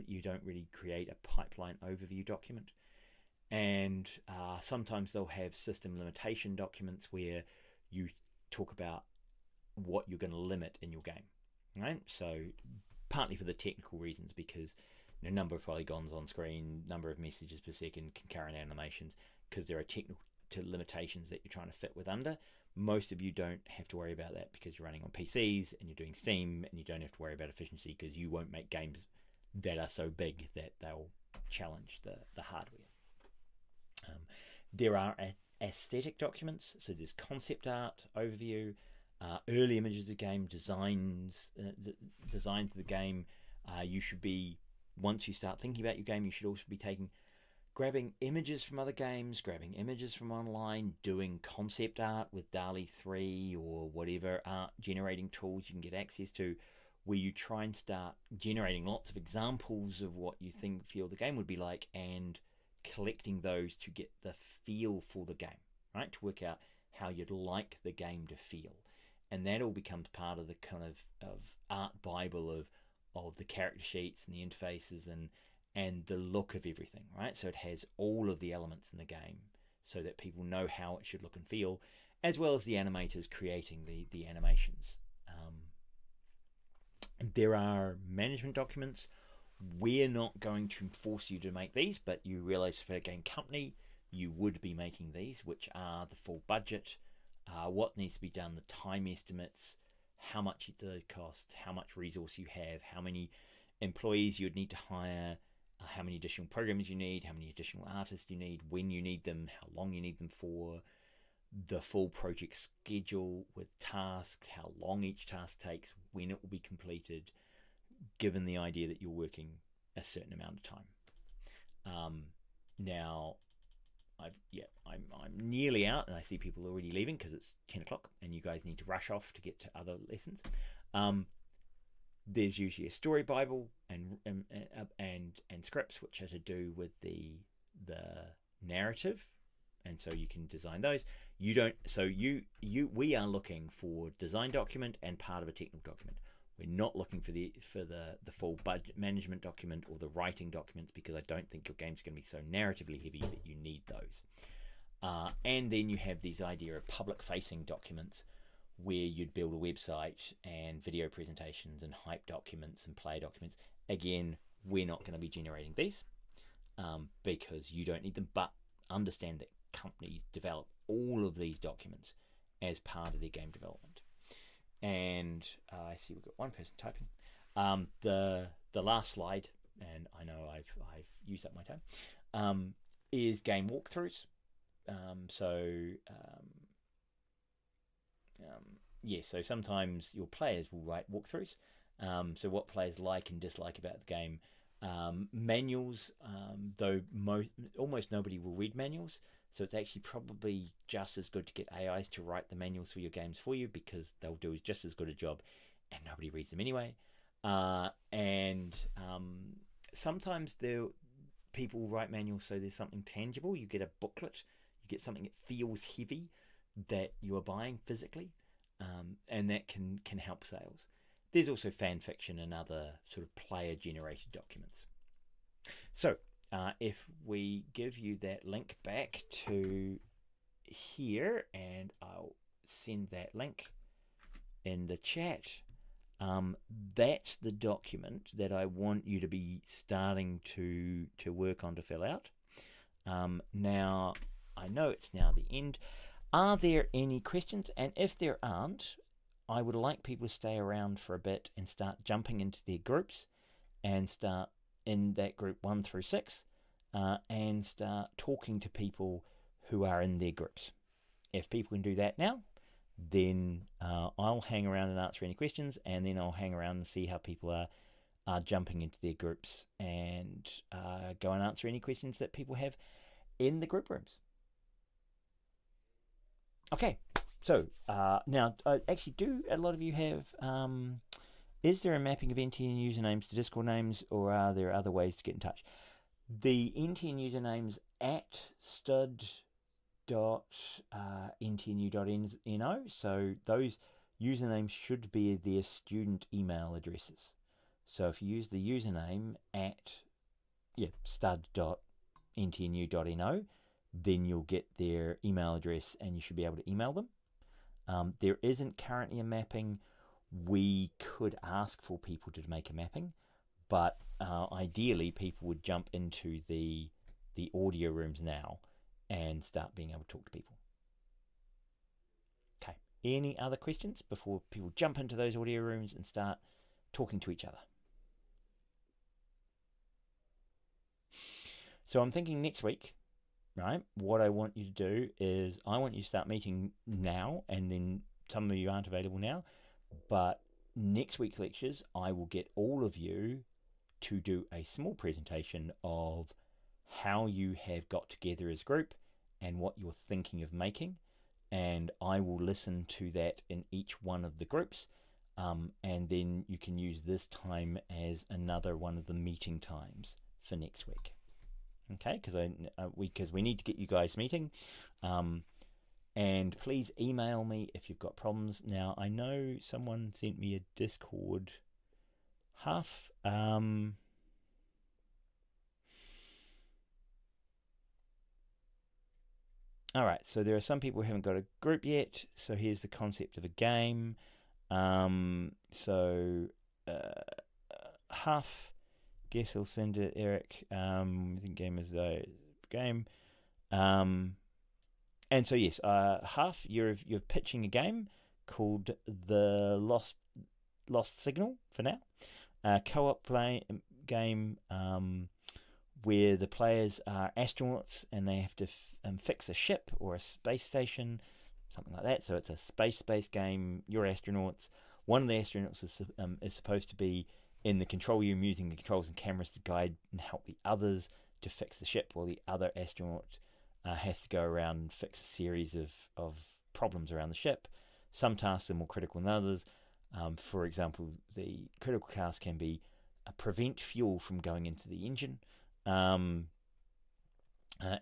you don't really create a pipeline overview document. And sometimes they'll have system limitation documents where you talk about what you're going to limit in your game, right? So partly for the technical reasons, because number of polygons on screen, number of messages per second, concurrent animations, because there are technical limitations that you're trying to fit with under. Most of you don't have to worry about that because you're running on PCs and you're doing Steam, and you don't have to worry about efficiency because you won't make games that are so big that they'll challenge the hardware. There are aesthetic documents, so there's concept art overview, early images of the game, designs of the game. You should be, once you start thinking about your game, you should also be grabbing images from other games, grabbing images from online, doing concept art with DALL-E 3 or whatever art generating tools you can get access to, where you try and start generating lots of examples of what you feel the game would be like, and collecting those to get the feel for the game, right? To work out how you'd like the game to feel. And that all becomes part of the kind of art bible of the character sheets and the interfaces and the look of everything, right? So it has all of the elements in the game so that people know how it should look and feel, as well as the animators creating the animations. There are management documents. We're not going to force you to make these, but you realize for a game company, you would be making these, which are the full budget, what needs to be done, the time estimates, how much it does cost, how much resource you have, how many employees you'd need to hire, how many additional programs you need, how many additional artists you need, when you need them, how long you need them for, the full project schedule with tasks, how long each task takes, when it will be completed, given the idea that you're working a certain amount of time. Now, I'm nearly out, and I see people already leaving because it's 10 o'clock, and you guys need to rush off to get to other lessons. There's usually a story bible and scripts which are to do with the narrative, and so you can design those. You don't. So we are looking for design document and part of a technical document. We're not looking for the full budget management document or the writing documents, because I don't think your game's going to be so narratively heavy that you need those. And then you have these idea of public-facing documents, where you'd build a website and video presentations and hype documents and player documents. Again, we're not going to be generating these because you don't need them, but understand that companies develop all of these documents as part of their game development. And I see we've got one person typing. The last slide, and I know I've used up my time, is game walkthroughs. So sometimes your players will write walkthroughs. So what players like and dislike about the game. Manuals, though almost nobody will read manuals. So it's actually probably just as good to get AIs to write the manuals for your games for you, because they'll do just as good a job, and nobody reads them anyway. Sometimes people write manuals so there's something tangible. You get a booklet, you get something that feels heavy that you are buying physically, and that can help sales. There's also fan fiction and other sort of player-generated documents. So if we give you that link back to here, and I'll send that link in the chat, that's the document that I want you to be starting to work on to fill out. Now, I know it's now the end. Are there any questions? And if there aren't, I would like people to stay around for a bit and start jumping into their groups and start in that group 1 through 6 and start talking to people who are in their groups. If people can do that now, then I'll hang around and answer any questions, and then I'll hang around and see how people are jumping into their groups and go and answer any questions that people have in the group rooms. Okay, so now, actually, do a lot of you have, is there a mapping of NTN usernames to Discord names, or are there other ways to get in touch? The NTN usernames at stud.ntnu.no, so those usernames should be their student email addresses. So if you use the username at stud.ntnu.no, then you'll get their email address and you should be able to email them. There isn't currently a mapping. We could ask for people to make a mapping, but ideally people would jump into the audio rooms now and start being able to talk to people. Okay, any other questions before people jump into those audio rooms and start talking to each other? So I'm thinking next week, right, what I want you to do is I want you to start meeting now, and then some of you aren't available now, but next week's lectures I will get all of you to do a small presentation of how you have got together as a group and what you're thinking of making, and I will listen to that in each one of the groups, and then you can use this time as another one of the meeting times for next week. Okay, because we need to get you guys meeting, and please email me if you've got problems. Now, I know someone sent me a Discord half. All right, so there are some people who haven't got a group yet. So here's the concept of a game. Half. Guess I'll send it, Eric. I think game is the game. And so yes, half you're pitching a game called the Lost Signal for now. Co-op game where the players are astronauts and they have to fix a ship or a space station, something like that. So it's a space-based game. You're astronauts. One of the astronauts is supposed to be in the control room using the controls and cameras to guide and help the others to fix the ship, while the other astronaut has to go around and fix a series of problems around the ship. Some tasks are more critical than others. For example, the critical task can be prevent fuel from going into the engine.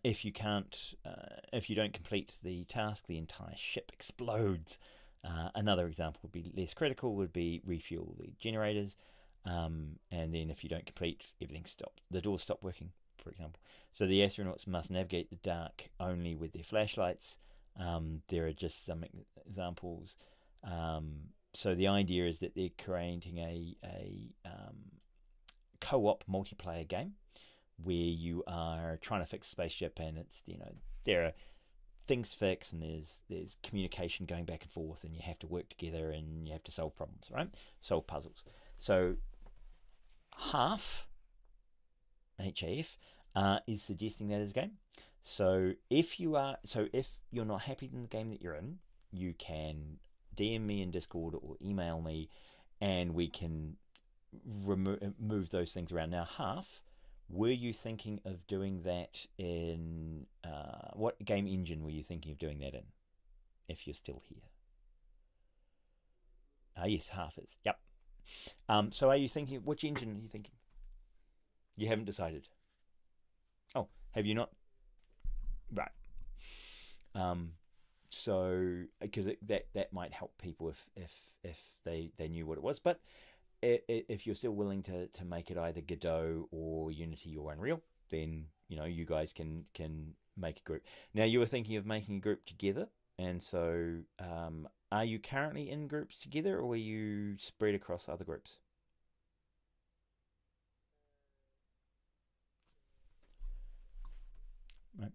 If you don't complete the task, the entire ship explodes. Another example would be less critical, would be refuel the generators. And then if you don't complete, everything stops. The doors stop working, for example. So the astronauts must navigate the dark only with their flashlights. There are just some examples. So the idea is that they're creating a co-op multiplayer game where you are trying to fix a spaceship, and it's there are things to fix, and there's communication going back and forth, and you have to work together, and you have to solve problems, right? Solve puzzles. So half HAF is suggesting that as a game. So if you're not happy in the game that you're in, you can DM me in Discord or email me, and we can move those things around. Now, half, were you thinking of doing that in what game engine were you thinking of doing that in? If you're still here. Yes, half is. Yep. So are you thinking, which engine are you thinking? You haven't decided. Oh, have you not? Right. So because that might help people if they knew what it was. But if you're still willing to make it either Godot or Unity or Unreal, then you guys can make a group. Now, you were thinking of making a group together, and so are you currently in groups together, or are you spread across other groups? Right.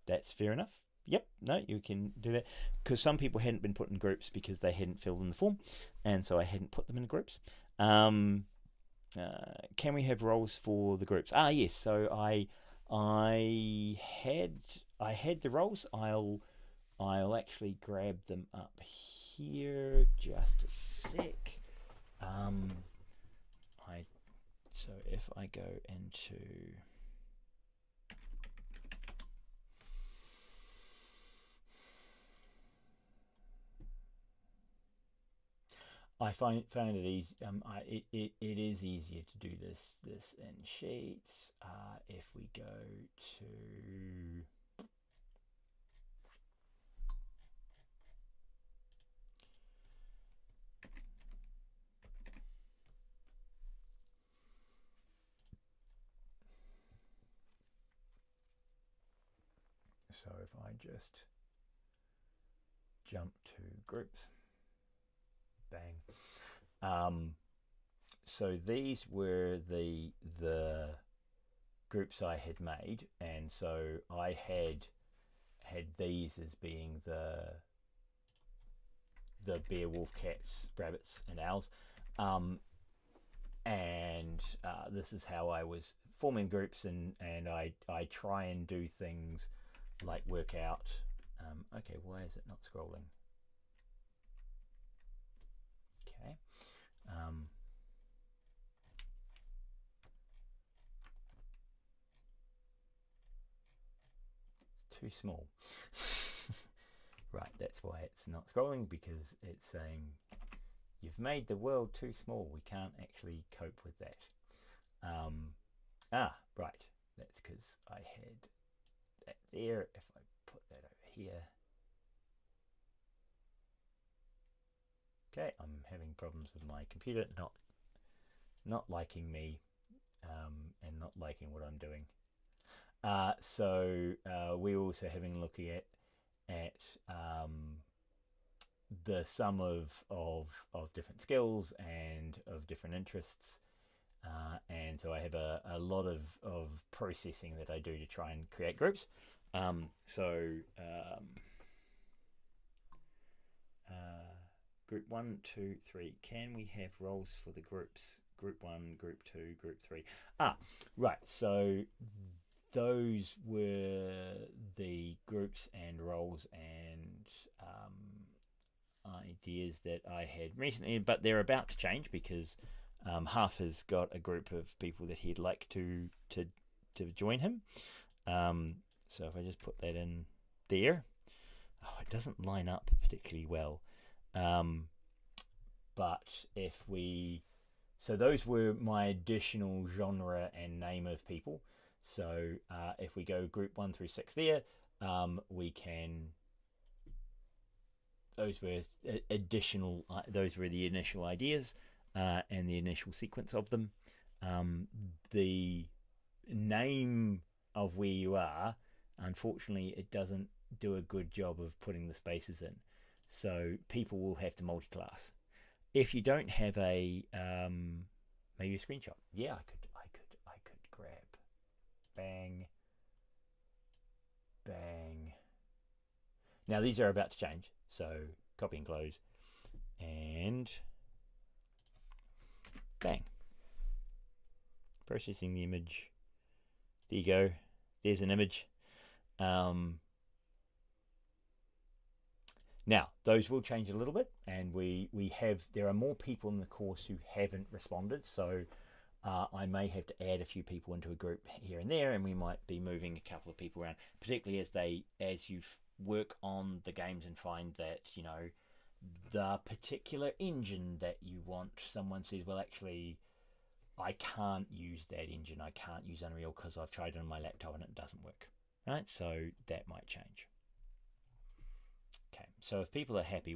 That's fair enough. Yep, no, you can do that. Because some people hadn't been put in groups because they hadn't filled in the form, and so I hadn't put them in groups. Um, can we have roles for the groups? Ah, yes. So I had I had the roles. I'll actually grab them up here. Just a sec. Um, I so if I go into I found it easy. It is easier to do this in Sheets. If we go to so if I just jump to groups, bang. So these were the groups I had made, and so I had these as being the bear, wolf, cats, rabbits, and owls. And this is how I was forming groups, and I try and do things like work out. Okay, why is it not scrolling? Okay. It's too small. Right, that's why it's not scrolling, because it's saying you've made the world too small. We can't actually cope with that. Right. That's because I had that there. If I put that over here. Okay, I'm having problems with my computer not liking me, and not liking what I'm doing. So we're also having a look at the sum of different skills and of different interests. And so I have a lot of processing that I do to try and create groups. So group 1, 2, 3. Can we have roles for the groups? Group 1, group 2, group 3. Right. So those were the groups and roles and ideas that I had recently, but they're about to change because Half has got a group of people that he'd like to join him. So if I just put that in there, it doesn't line up particularly well. But if we, so those were my additional genre and name of people. So if we go group 1 through 6 there, we can. Those were additional. Those were the initial ideas and the initial sequence of them. The name of where you are, unfortunately, it doesn't do a good job of putting the spaces in. So people will have to multi-class. If you don't have a maybe a screenshot, yeah, I could grab, bang, bang. Now these are about to change, so copy and close, and bang, processing the image. There you go. There's an image. Now, those will change a little bit, and there are more people in the course who haven't responded, so I may have to add a few people into a group here and there, and we might be moving a couple of people around, particularly as you work on the games and find that, the particular engine that you want, someone says, well, actually, I can't use that engine, I can't use Unreal because I've tried it on my laptop and it doesn't work, right? So that might change. Okay, so if people are happy,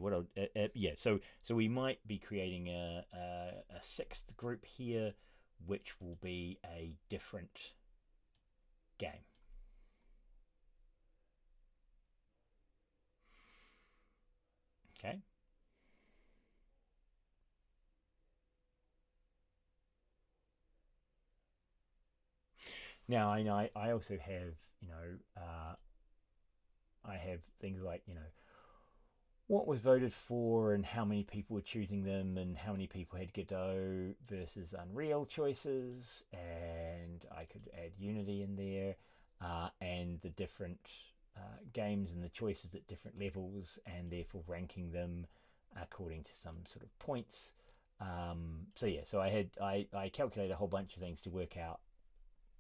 so we might be creating a sixth group here which will be a different game. Okay. Now I also have, I have things like, what was voted for and how many people were choosing them and how many people had Godot versus Unreal choices, and I could add Unity in there, and the different games and the choices at different levels, and therefore ranking them according to some sort of points. So yeah, so I calculated a whole bunch of things to work out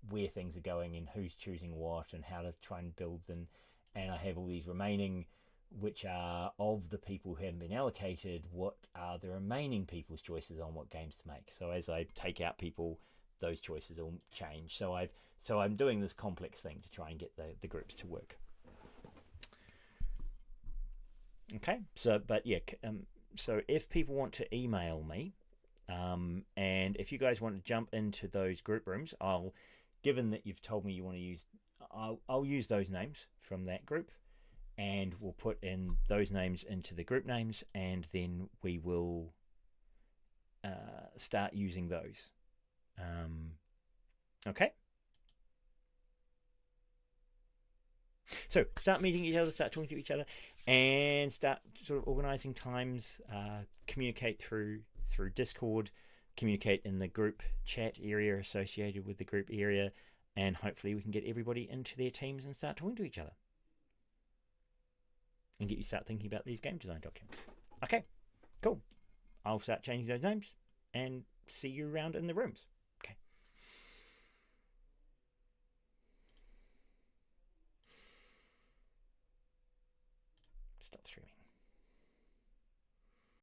where things are going and who's choosing what and how to try and build them. And I have all these remaining, which are of the people who haven't been allocated, what are the remaining people's choices on what games to make. So as I take out people, those choices will change. So I'm doing this complex thing to try and get the groups to work. Okay, so but yeah, so if people want to email me, and if you guys want to jump into those group rooms, given that you've told me you want to use, I'll use those names from that group, and we'll put in those names into the group names, and then we will start using those. Okay. So start meeting each other, start talking to each other, and start sort of organizing times. Communicate through Discord, communicate in the group chat area associated with the group area, and hopefully we can get everybody into their teams and start talking to each other and get you start thinking about these game design documents. Okay, cool. I'll start changing those names and see you around in the rooms.